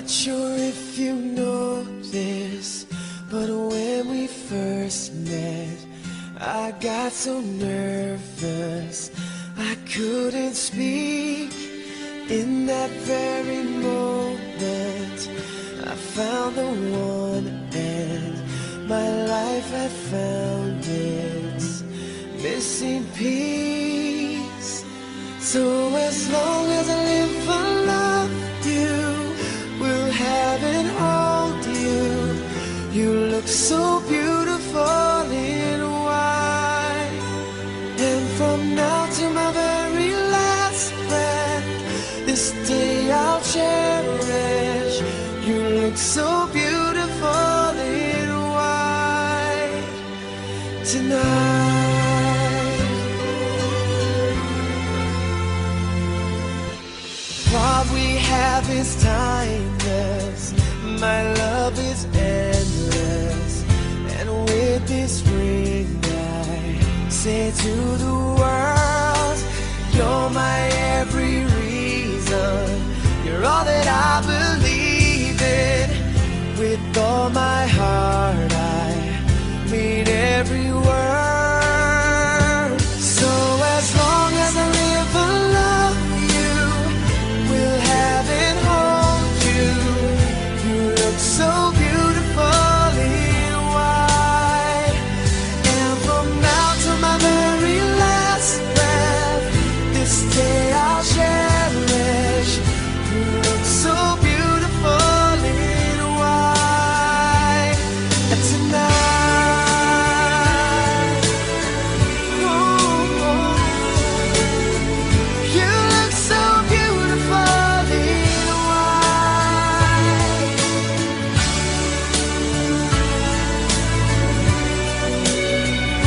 Not sure if you know this, but when we first met, I got so nervous I couldn't speak. In that very moment, I found the one, and my life had found its missing piece. So as long as I live, I love you, will have and hold you. You look so beautiful in white, and from now to my very last breath, this day I'll cherish. You look so beautiful in white tonight. What we have is timeless, my love is endless, and with this ring I say to the world, you're my every reason, you're all that I believe in. With all my heart I mean every word. So as long as I live, I love you, will have and hold you. You look so beautiful in white, and from now to my very last breath, this day I'll cherish. You look so beautiful in white tonight. Oh, you look so beautiful in white.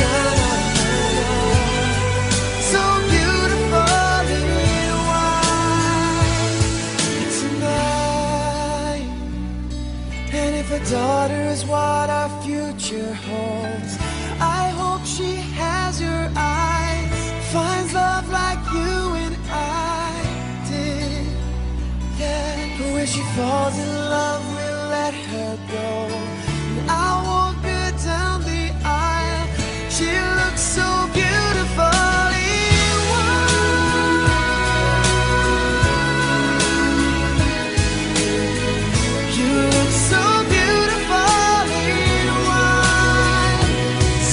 Na, na, na, na. So beautiful in white tonight. And if a daughter is what our future holds, I hope she has your eyes, finds love like you and I did. Yeah, but when she falls in love, we'll let her go, and I'll walk her down the aisle. She looks so beautiful in white. You look so beautiful in white.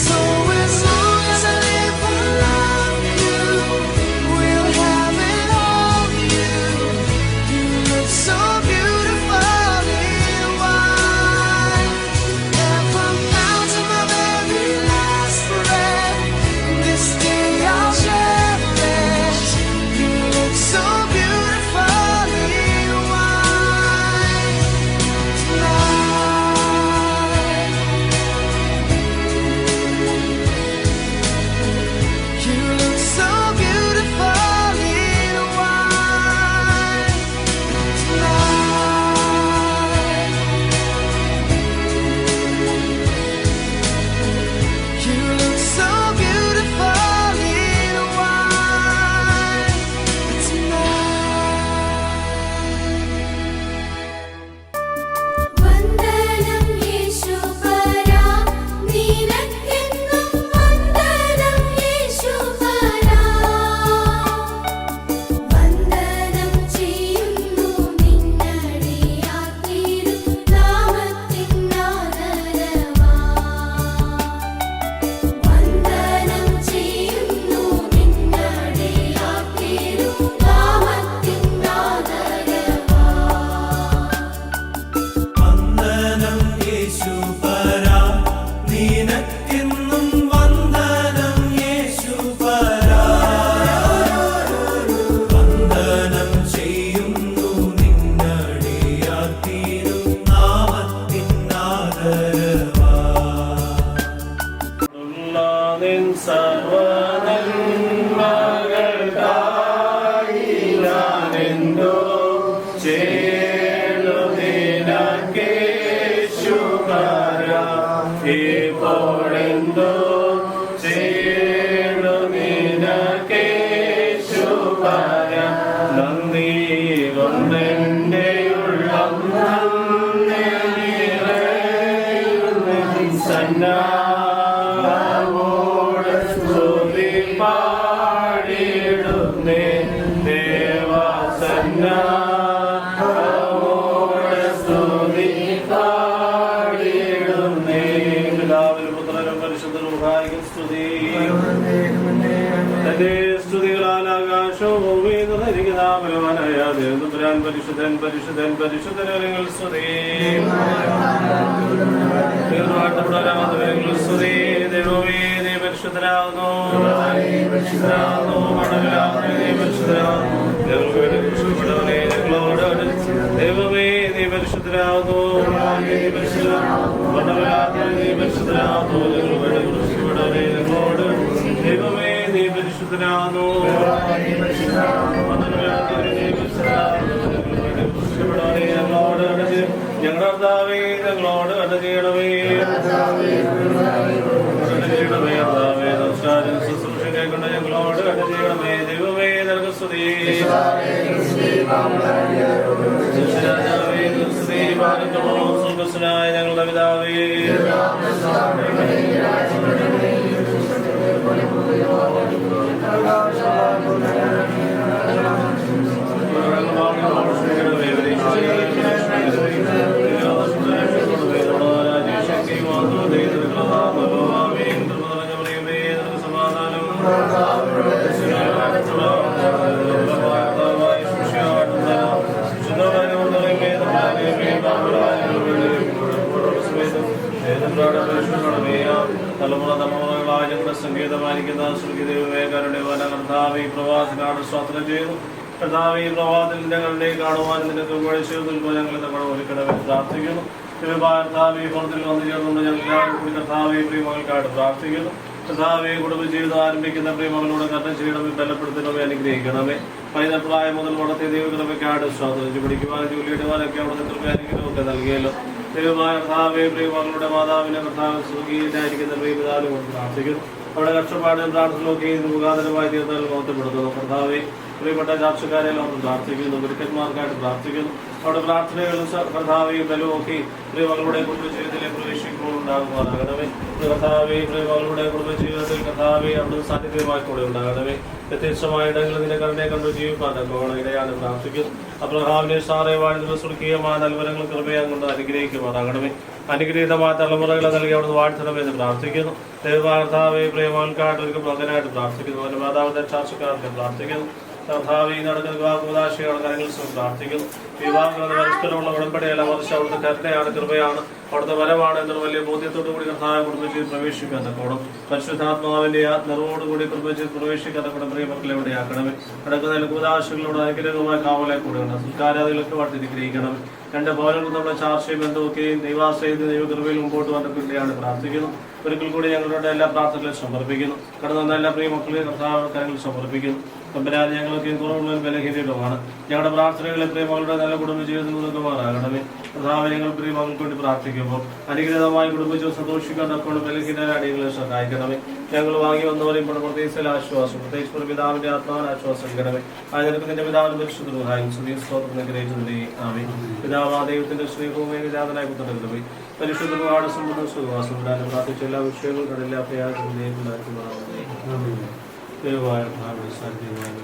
So as long as I live, I love you, will have and hold you. You look so beautiful in white, and from now to my very last breath, this day I'll cherish. You look so beautiful in white tonight. You look so beautiful in white tonight. You look so beautiful in white tonight. വന്ദനം യേശുപരാ നിനക്കെന്നും വന്ദനം യേശുപരാ വന്ദനം ചെയ്യുന്നു നിന്നടിയാക്കിയിരു നാമത്തിൻ ആദരവാ വന്ദനം ചെയ്യുന്നു നിന്നടിയാക്കിയിരു നാമത്തിൻ ആദരവാ വന്ദനം യേശുപരാ നിനക്കെന്നും വന്ദനം യേശുപരാ വന്ദനം ചെയ്യുന്നു നിന്നടിയാക്കിയിരു നാമത്തിൻ ആദരവാ നിൻ സർവനന്മകൾക്കായി ഞാനെന്തോ ചേർന്നു നിനക്കേശുപരാ ഇപ്പോഴെന്തോ ചേർന്നു നിനക്കേശുപരാ നന്ദി കൊണ്ടെൻ്റെ ഉള്ളം സന്നാവോട് സ്തുതി പാടിടുന്നേ ദേവസന്നാവോട് സ്തുതി പാടിടുന്നേ പിതാവിനും പുത്രനും പരിശുദ്ധനും സ്തുതി തന്റെ സ്തുതികളാൽ ആകാശവും ഭൂമിയും നിറഞ്ഞിരിക്കുന്ന ബലവാനായ ദൈവതമ്പുരാൻ പരിശുദ്ധൻ പരിശുദ്ധൻ പരിശുദ്ധനങ്ങൾ സ്തുതി സ്തുതി ദൈവമേ നീ പരിശുദ്ധനാകുന്നു ദൈവമേ നീ പരിശുദ്ധനാകുന്നു ദൈവമേ നീ പരിശുദ്ധനാകുന്നു ഞങ്ങളുടെ കർത്താവേ ഞങ്ങളോട് കണ്ട ചെയ്യണമേ നമസ്കാരം ശുശ്രൂഷ കേൾക്കുന്ന ഞങ്ങളോട് കണ്ട ചെയ്യണമേ ദൈവമേ നിനക്ക് സ്തുതി സ്വർഗസ്വനായ ഞങ്ങളുടെ പിതാവേ തലമുറകളായ ഞങ്ങളുടെ സംഗീതമായിരിക്കുന്ന ശ്രീദേവകാരുടെ കർത്താവ് പ്രവാസനാട് സ്വാതന്ത്ര്യം ചെയ്തു കർത്താവ് ഈ പ്രവാസത്തിൽ ഞങ്ങളുടെ കാണുവാൻ നിനക്ക് ഞങ്ങളെ നമ്മൾ ഒരുക്കണമെന്ന് പ്രാർത്ഥിക്കുന്നു കർത്താവ് പുറത്തിൽ വന്നു ചേർന്നുകൊണ്ട് ഞങ്ങൾ കൂടി കർത്താവ് പ്രിയമകൾക്കായിട്ട് പ്രാർത്ഥിക്കുന്നു കർത്താവെ കുടുംബ ജീവിതം ആരംഭിക്കുന്ന പ്രിയമകളോട് കർണം ചെയ്യണമേ ബലപ്പെടുത്തണമേ അനുഗ്രഹിക്കണമേ പൈതപ്രായം മുതൽ വളർത്തിയ ദൈവകൃപയ്ക്കായിട്ട് സ്വാതന്ത്ര്യം പിടിക്കുവാനും ജോലിയിടുവാനൊക്കെ അവിടെ കൃപ അനുഗ്രഹമൊക്കെ നൽകിയല്ലോ ദൈവമായ കർത്താവെ പ്രിയമകളുടെ മാതാവിനെ കർത്താവ് സുഖീയനായിരിക്കുന്ന പ്രിയപിതാവിനെ കൊണ്ട് പ്രാർത്ഥിക്കുന്നു അവിടെ കഷ്ടപ്പാടും പ്രാർത്ഥനയൊക്കെ മുഖാന്തരമായി തീർത്താൽ ബോധ്യപ്പെടുത്തുന്നു കർത്താവെ പ്രിയപ്പെട്ട ചാർച്ചക്കാരെല്ലാം ഒന്ന് പ്രാർത്ഥിക്കുന്നു ഗുരുക്കന്മാർക്കായിട്ട് പ്രാർത്ഥിക്കുന്നു അവിടെ പ്രാർത്ഥനകളും കർത്താവെയും ബലവുമൊക്കെ പ്രിയമകളുടെ കുടുംബജീവിതത്തിലെ പ്രവേശിക്കുമ്പോൾ ഉണ്ടാകുമാറാകണമേ കർത്താവെ പ്രിയമകളുടെ കുടുംബജീവിതത്തിൽ കർത്താവെ അവിടുന്ന് സാന്നിധ്യമായി കൂടെ ഉണ്ടാകണമേ വ്യത്യസ്തമായ ഇടങ്ങളിൽ നിന്റെ കരുണയെ കണ്ടു ജീവിപ്പാൻ ഇടയാണ് പ്രാർത്ഥിക്കുന്നു അബ്രഹാമിനെ സാറെ വാഴ്ന്ന സുഖീയമായ നൽവരങ്ങൾ കൃപയാൻ കൊണ്ട് അനുഗ്രഹിക്കുമാറാകണമേ അനുഗ്രഹീതമായ തലമുറകളെ നൽകി അവിടുന്ന് വാഴ്ത്തണമെന്ന് പ്രാർത്ഥിക്കുന്നു ദൈവകർത്താവെ പ്രിയമകൾക്കായിട്ട് ഒരു മകനായിട്ട് പ്രാർത്ഥിക്കുന്നു അവന്റെ മാതാവിന്റെ ചാർച്ചക്കാർക്ക് പ്രാർത്ഥിക്കുന്നു കർത്താവെ നടക്കുന്ന വിവാഹോദാശികളുടെ കാര്യങ്ങൾ പ്രാർത്ഥിക്കുന്നു വിവാഹങ്ങളുടെ പരസ്പരമുള്ള ഉടമ്പടിയല്ല മറിച്ച് അവിടുത്തെ കരുണയാണ് കൃപയാണ് അവിടുത്തെ വരവാണ് എന്നൊരു വലിയ ബോധ്യത്തോടുകൂടി കർത്താവ് കുടുംബജീവിതം പ്രവേശിക്കാൻ തക്കോണം പരിശുദ്ധാത്മാവിന്റെ നിറവോടുകൂടി കുടുംബജീവിതം പ്രവേശിക്കാൻ തക്കോണം പ്രിയമക്കളെ എവിടെയാക്കണമേ നടക്കുന്ന ലഘുദാശികളോട് അനുഗ്രഹമായ കാവലെ കൂടെയാണ് സംസ്കാരാദികളൊക്കെ വളരെ അനുഗ്രഹിക്കണം രണ്ട് ഭവനങ്ങൾ നമ്മുടെ ചാർച്ചയും ബന്ധമൊക്കെയും ദൈവാശ്രയത്തിൽ ദൈവകൃപയിൽ മുമ്പോട്ട് വന്ന വേണ്ടിയാണ് പ്രാർത്ഥിക്കുന്നു ഒരിക്കൽ കൂടി ഞങ്ങളുടെ എല്ലാ പ്രാർത്ഥനകളും സമർപ്പിക്കുന്നു കടന്നു എല്ലാ പ്രിയമക്കളെയും കർത്താവ് കാര്യങ്ങൾ സമർപ്പിക്കുന്നു കമ്പനാരി ഞങ്ങൾക്ക് കുറവുള്ള ബലഹീനമാണ് ഞങ്ങളുടെ പ്രാർത്ഥനകളെ പ്രിയമകളുടെ നല്ല കുടുംബജീവിതത്തിൽ നിന്നുമാറാകണമേ കർത്താവ് ഞങ്ങൾ പ്രിയമകൾക്ക് വേണ്ടി പ്രാർത്ഥിക്കുമ്പോൾ അനുഗ്രഹമായ കുടുംബജീവിതം സന്തോഷിക്കാൻ തക്കോളം ബലഹീനരായ അടികളെ സഹായിക്കണമേ ഞങ്ങൾ വാങ്ങി വന്നവരെയും പ്രത്യേകിച്ച് ആശ്വാസം പ്രത്യേകിച്ച് പിതാവിന്റെ ആത്മാവിന് ആശ്വാസം നൽകണമേ ആ നിനക്ക് നിന്റെ പിതാവിന് പരിശുദ്ധ സഹായം സ്തുതി സ്തോത്രം ഗ്രഹിച്ചതിന്റെ ആമേൻ പിതാവ് ആ ദൈവത്തിന്റെ സ്നേഹവും വിജാതനായി കുത്തടക്കണമേ പരിശുദ്ധ സുഖവാസം പ്രാർത്ഥിച്ച എല്ലാ വിഷയങ്ങളും എല്ലാ പ്രയാസങ്ങളെയും ദൈവമായ സാധ്യമായ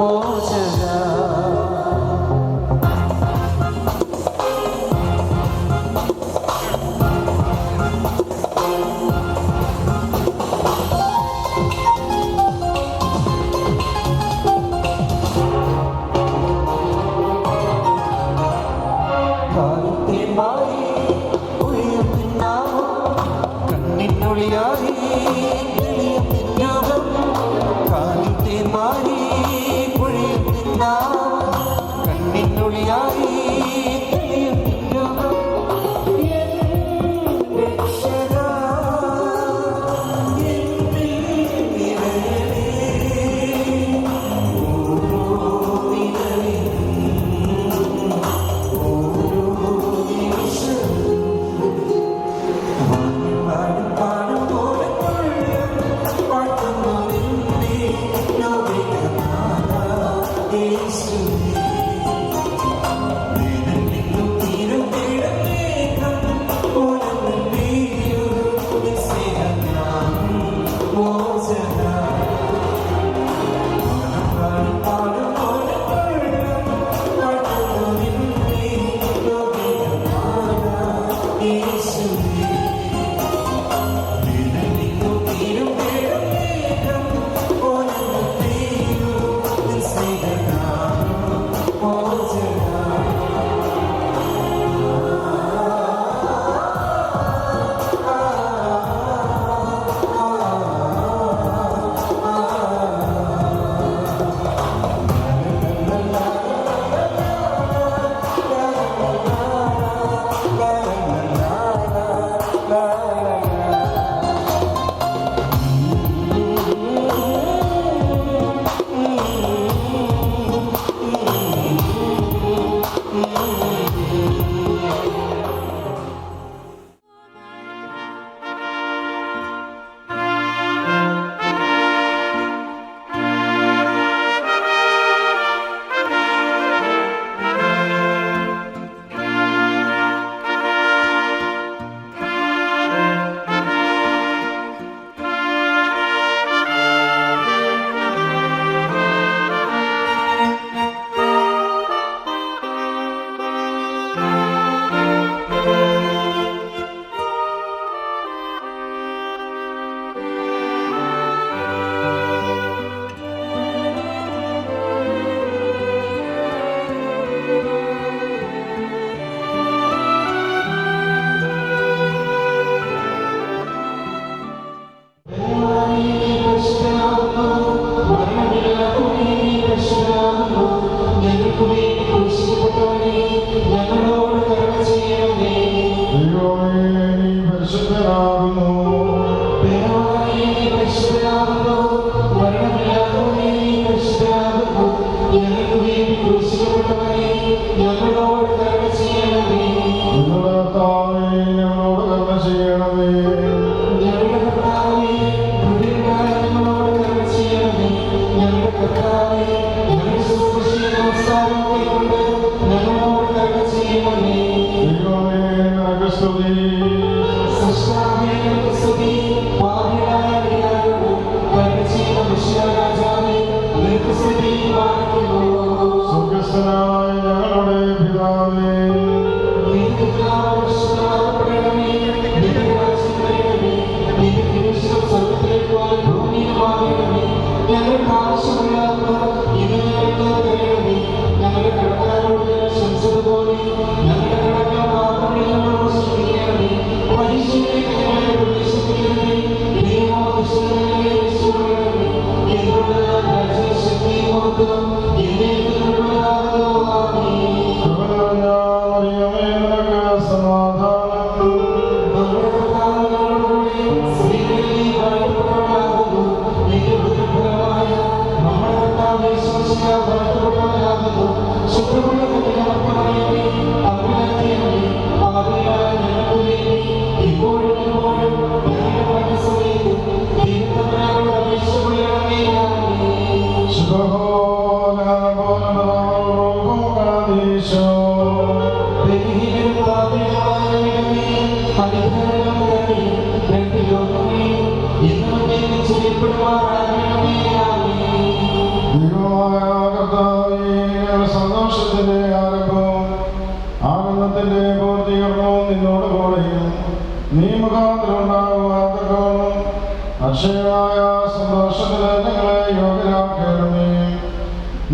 Amen.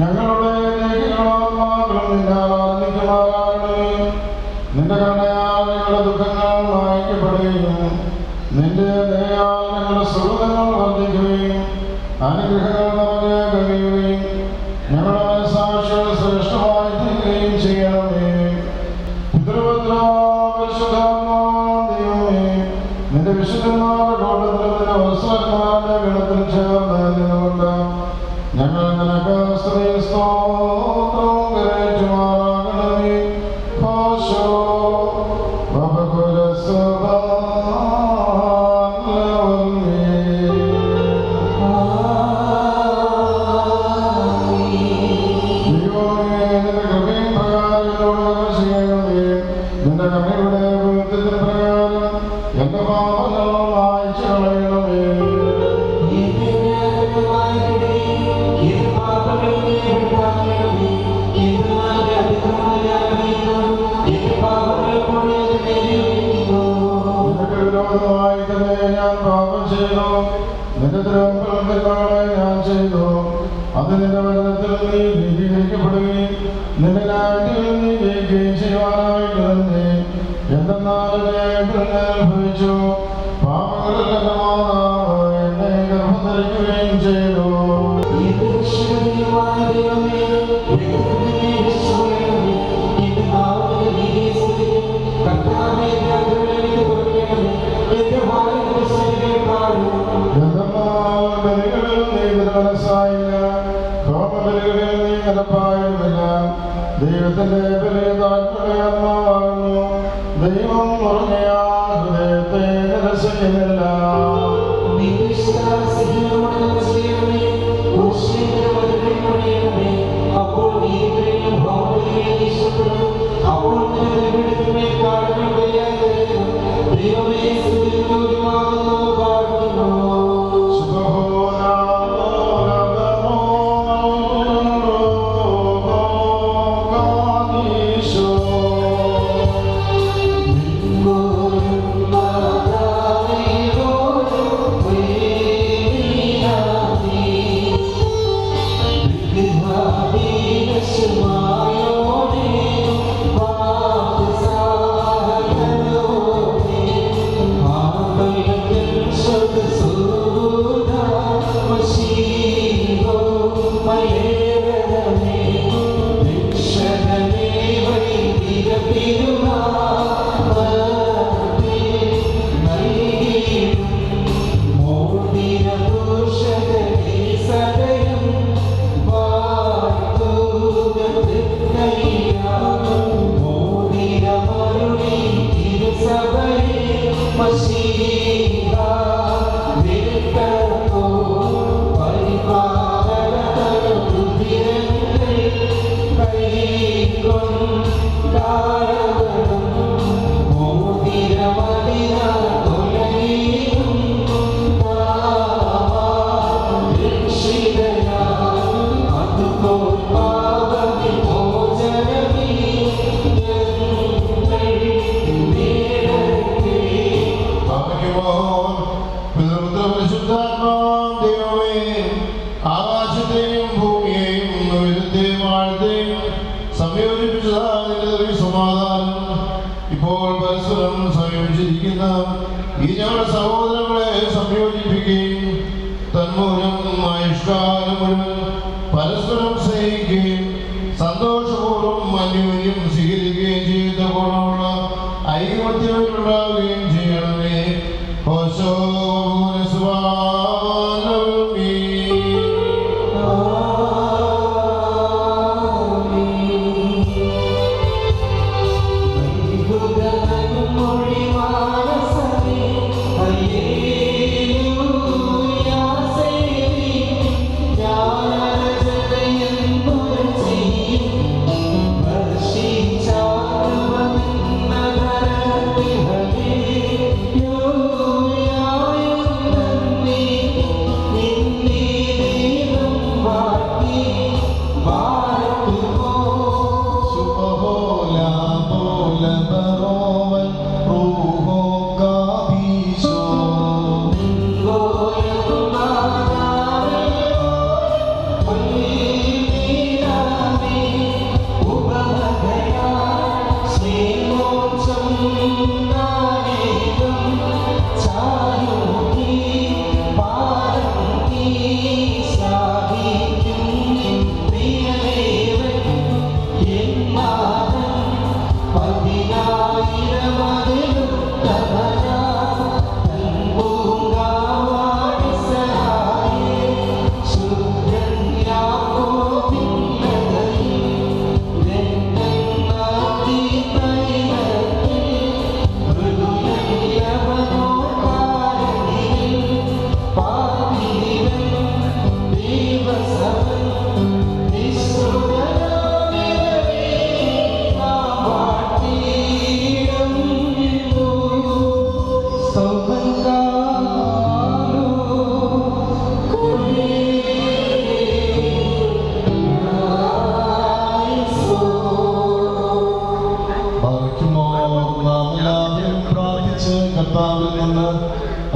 ഞങ്ങളുടെ ദേഹികളാത്മാക്കളും നിന്നാൽ ആനന്ദിക്കുമാറാകണമേ. നിന്റെ കരുണയാൽ ഞങ്ങളുടെ ദുഃഖങ്ങൾ മായ്ക്കപ്പെടുകയും നിന്റെ ദയയാൽ ഞങ്ങളുടെ സുഹൃത്തുക്കൾ വർദ്ധിക്കുകയും അനുഗ്രഹങ്ങൾ നിറഞ്ഞ് കഴിയുകയും ഞങ്ങളുടെ മനസ്സാക്ഷികൾ ശ്രേഷ്ഠമായി തീരുകയും ചെയ്യണമേ. ദൈവമേ, നിന്റെ വിശുദ്ധന്മാരുടെ കൂട്ടത്തിൽ വസ്ത്രന്മാരുടെ ഗണത്തിൽ ചേർന്ന് നിന്നുകൊണ്ട് ഞങ്ങൾ നിനക്ക് സ്തോത്രം കരേറ്റുമാറാകണമേ. ഹോശോ നിന്റെ കണ്ണയുടെ പ്രവൃത്തിയുടെ പ്രകാരം എന്റെ പാപങ്ങൾ വായിച്ചു കളയണമേ. നിനക്ക് വിരോധമായി തന്നെ ഞാൻ പാപം ചെയ്തു, നിന്റെ ദ്രോഹങ്ങളെ ഞാൻ ചെയ്തു. അത് നിന്റെ വചനത്തിൽ നീ നീതീകരിക്കപ്പെടുകയും നിന്റെ ന്യായത്തിൽ നീ ജയിക്കുകയും ചെയ്യുവാനായിട്ട് തന്നെ എന്തെന്നാൽ അനുഭവിച്ചു. പാപങ്ങളിൽ എന്റെ മാതാവ് എന്നെ ഗർഭം ധരിക്കുകയും ചെയ്തു. എന്തെന്നാൽ ബലികളിൽ നീ മനസ്സായില്ല, ഹോമബലികളിൽ നീ നിരപ്പായുമില്ല. ദൈവത്തിന്റെ ബലി താൽപര്യാത്മാവാകുന്നു. ദൈവം ഉറങ്ങിയ ഹൃദയത്തെ നിരസിക്കുന്നില്ല. ആകാശത്തെയും ഭൂമിയെയും ഉയരത്തെയും ആഴത്തെയും സംയോജിപ്പിച്ചതായ സമാധാനം ഇപ്പോൾ പരസ്പരം സംയോജിച്ചിരിക്കുന്ന ഈ ഞങ്ങളുടെ സഹോദരങ്ങളെ സംയോജിപ്പിക്കുകയും തന്മൂലം ആയുഷ്കാലം മുഴുവൻ പരസ്പരം സ്നേഹിക്കുകയും സന്തോഷപൂർവ്വം അന്യോന്യം സ്വീകരിക്കുകയും ചെയ്തപ്പോഴുള്ള ഐകമത്യമുണ്ടാവുകയും ചെയ്യണമേ. ഓശോ Yeah.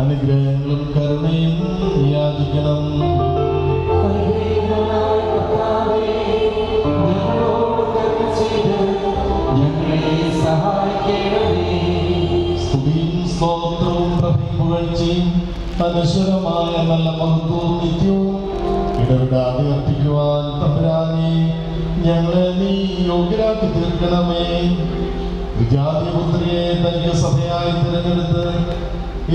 അനുഗ്രഹങ്ങളും കരുണയും യാചിക്കണം. സ്തുതിയും സ്തോത്രവും പുകഴ്ചയും അനശ്വരമായ നല്ല മഹത്വവും നിത്യവും ഇടവിടാതെ അർപ്പിക്കുവാൻ തമ്പുരാനെ ഞങ്ങളെ നീ യോഗ്യരാക്കി തീർക്കണമേ. വിജാതിപുത്രിയെ തനിക്ക് സഭയായി തിരഞ്ഞെടുത്ത്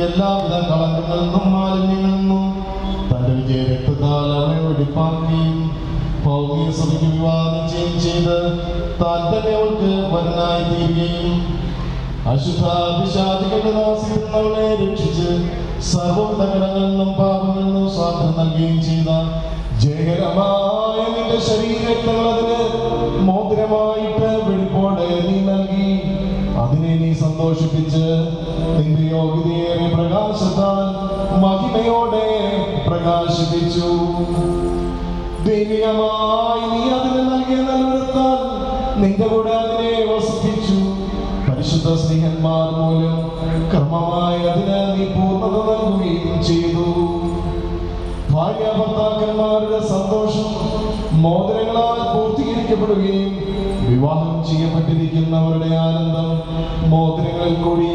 എല്ലാവിധ കളങ്കങ്ങളിൽ നിന്നും മാലിന്യങ്ങളിൽ നിന്നും തന്റെ വിജയ രക്തത്താൽ അവളെ വെടിപ്പാക്കുകയും ഭൗമിക സഭയ്ക്ക് വിവാദം ചെയ്ത് താൻ തന്നെ അവൾക്ക് വരനായി തീരുകയും അശുദ്ധ പിശാചുക്കളുടെ ദാസിയിൽ നിന്ന് അവളെ രക്ഷിച്ച് സർവ്വവിധ കടങ്ങളിൽ നിന്നും പാപങ്ങളിൽ നിന്നും സ്വാതന്ത്ര്യം നൽകുകയും ചെയ്ത ജയകരമായ നിന്റെ ശരീരങ്ങൾ അതിന് മോതിരമായിട്ട് വെളിപ്പോടെ നീ നൽകി അതിനെ നീ സന്തോഷിപ്പിച്ച് നിന്റെ യോഗ്യതയേറിയ പ്രകാശത്താൽ മഹിമയോടെ പ്രകാശിപ്പിച്ചു. ദൈവികമായി നീ അതിന് നൽകിയ നൽകത്താൽ നിന്റെ കൂടെ അതിനെ വസിപ്പിച്ചു. പരിശുദ്ധ സ്നേഹന്മാർ മൂലം ക്രമമായി അതിന് നീ പൂർണ്ണത നൽകുകയും ചെയ്തു. ഭാര്യ ഭർത്താക്കന്മാരുടെ സന്തോഷം മോതിരങ്ങളാൽ പൂർത്തീകരിക്കപ്പെടുകയും വിവാഹം ചെയ്യപ്പെട്ടിരിക്കുന്നവരുടെ ആനന്ദം മോതിരങ്ങളിൽ കൂടി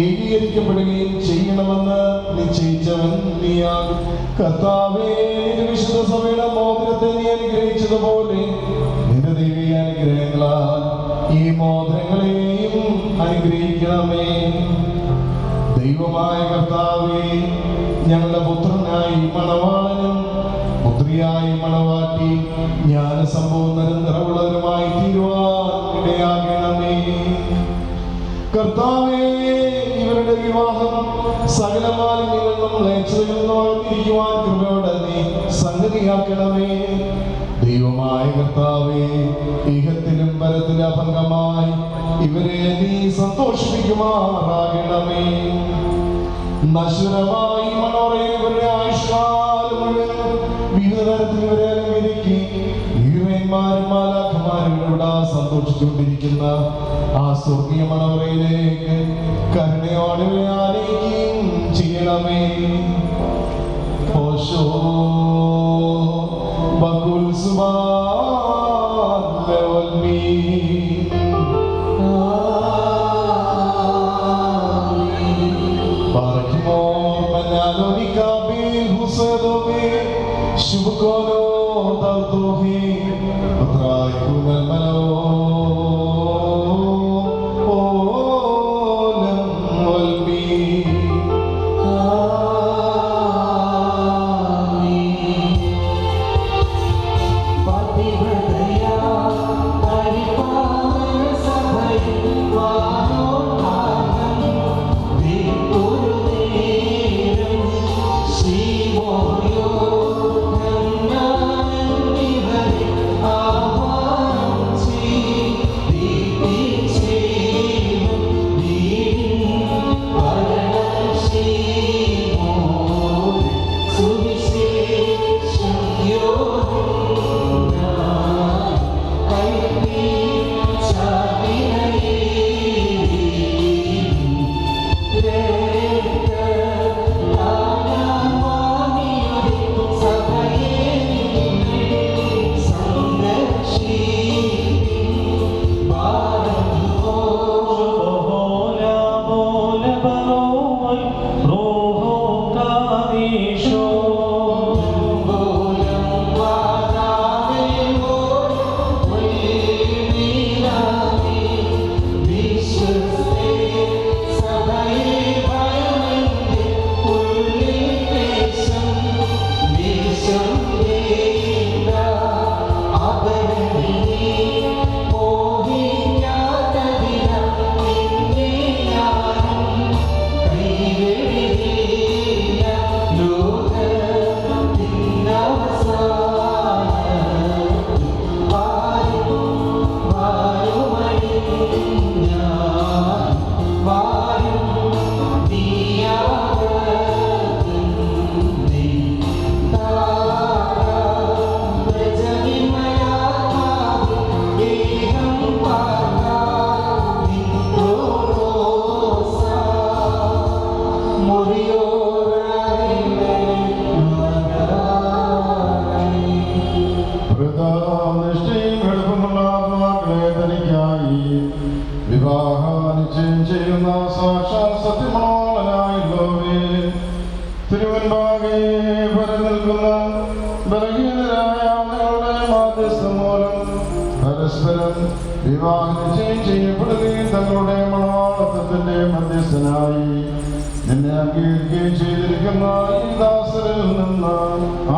ഏകീകരിക്കപ്പെടുകയും ചെയ്യണമെന്ന് നിശ്ചയിച്ചവൻ നീയാകും. കർത്താവേ, നിന്റെ വിശുദ്ധ സഭയുടെ മോതിരത്തെ നീ അനുഗ്രഹിച്ചതുപോലെ നിന്റെ ദൈവിക അനുഗ്രഹങ്ങളാൽ ഈ മോതിരങ്ങളെയും അനുഗ്രഹിക്കണമേ. ദൈവമായ കർത്താവേ, ഞങ്ങളുടെ പുത്രനായി മണവാളനും പുത്രിയായി മണവാട്ടി ജ്ഞാനസമ്പൂർണ്ണരും നിറവുള്ളവരുമായി തീരുവാൻ ഇടയാകണമേ. കർത്താവേ, ഇവരുടെ വിവാഹം സകല മാലിന്യങ്ങളിൽ നിന്നും ലേച്ഛതകളിൽ നിന്നും അകന്നിരിക്കുവാൻ കൃപയോടെ നീ സംഗതിയാക്കണമേ. ദൈവമായ കർത്താവേ, ഇഹത്തിലും പരത്തിലും അഭംഗമായി ഇവരെ നീ സന്തോഷിപ്പിക്കുമാറാകണമേ. നശ്വരമായി മനോറയിൽ ഇവരുടെ ആയുഷ്കാലം മുഴുവൻ വിവിധ തരത്തിൽ ഇവരെ അലങ്കരിക്കി ഈവന്മാരും മാലാഖമാരും ഇവിടെ സന്തോഷിച്ചുകൊണ്ടിരിക്കുന്ന ആ സ്വർഗീയ മനോറയിലേക്ക് കരുണയോടെ ഇവരെ ആനയിക്കുകയും ചെയ്യണമേ. ഓശോ ബകുൽ സുബാൻ ലവൽമീ ശുഭകോലോ ദൗതോഹി ഉത്രായികുനൽ മലോ ഓലം വൽമി She നിഷ്ഠയും എടുപ്പുമുള്ള ആത്മാക്കളെ തനിക്കായി വിവാഹ നിശ്ചയം ചെയ്യുന്ന സാക്ഷാൽ സത്യമണോളനായുള്ളവേ, തിരുവൻപാകെ പരനിൽക്കുന്ന ബലഹീനരായ നിങ്ങളുടെ മാധ്യസ്ഥം മൂലം പരസ്പരം വിവാഹ നിശ്ചയം ചെയ്യപ്പെടുകയും തങ്ങളുടെ മണവാളത്വത്തിന്റെ മധ്യസ്ഥനായി നിന്നെ അംഗീകരിക്കുകയും ചെയ്തിരിക്കുന്ന ഈ ദാസരിൽ നിന്ന്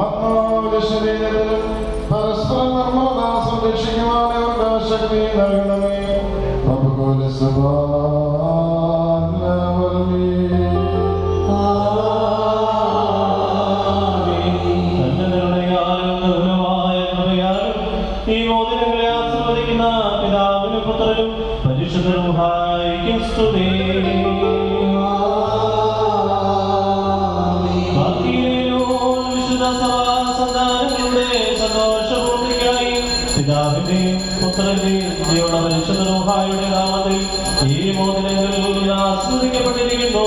ആത്മാവിന്റെ ശരീരത്തിലും പരസ്പര നിർമ്മലത സംരക്ഷിക്കുവാൻ അവർക്ക് ശക്തി നൽകണമേ. ഈ മോതിരങ്ങളെ ആസ്വദിക്കുന്ന പിതാവിനും പുത്രനും പരിശുദ്ധ റൂഹായിക്കും സ്തുതി. വിശുദ്ധ സഭാസന്താനങ്ങളുടെ സന്തോഷപൂർത്തിക്കായി പിതാവിന്റെയും പുത്രന്റെയും ജീവന പരിശുദ്ധ റൂഹായുടെ നാമത്തിൽ ഈ മോതിരങ്ങൾ ആസ്വദിക്കപ്പെട്ടിരിക്കുന്നു.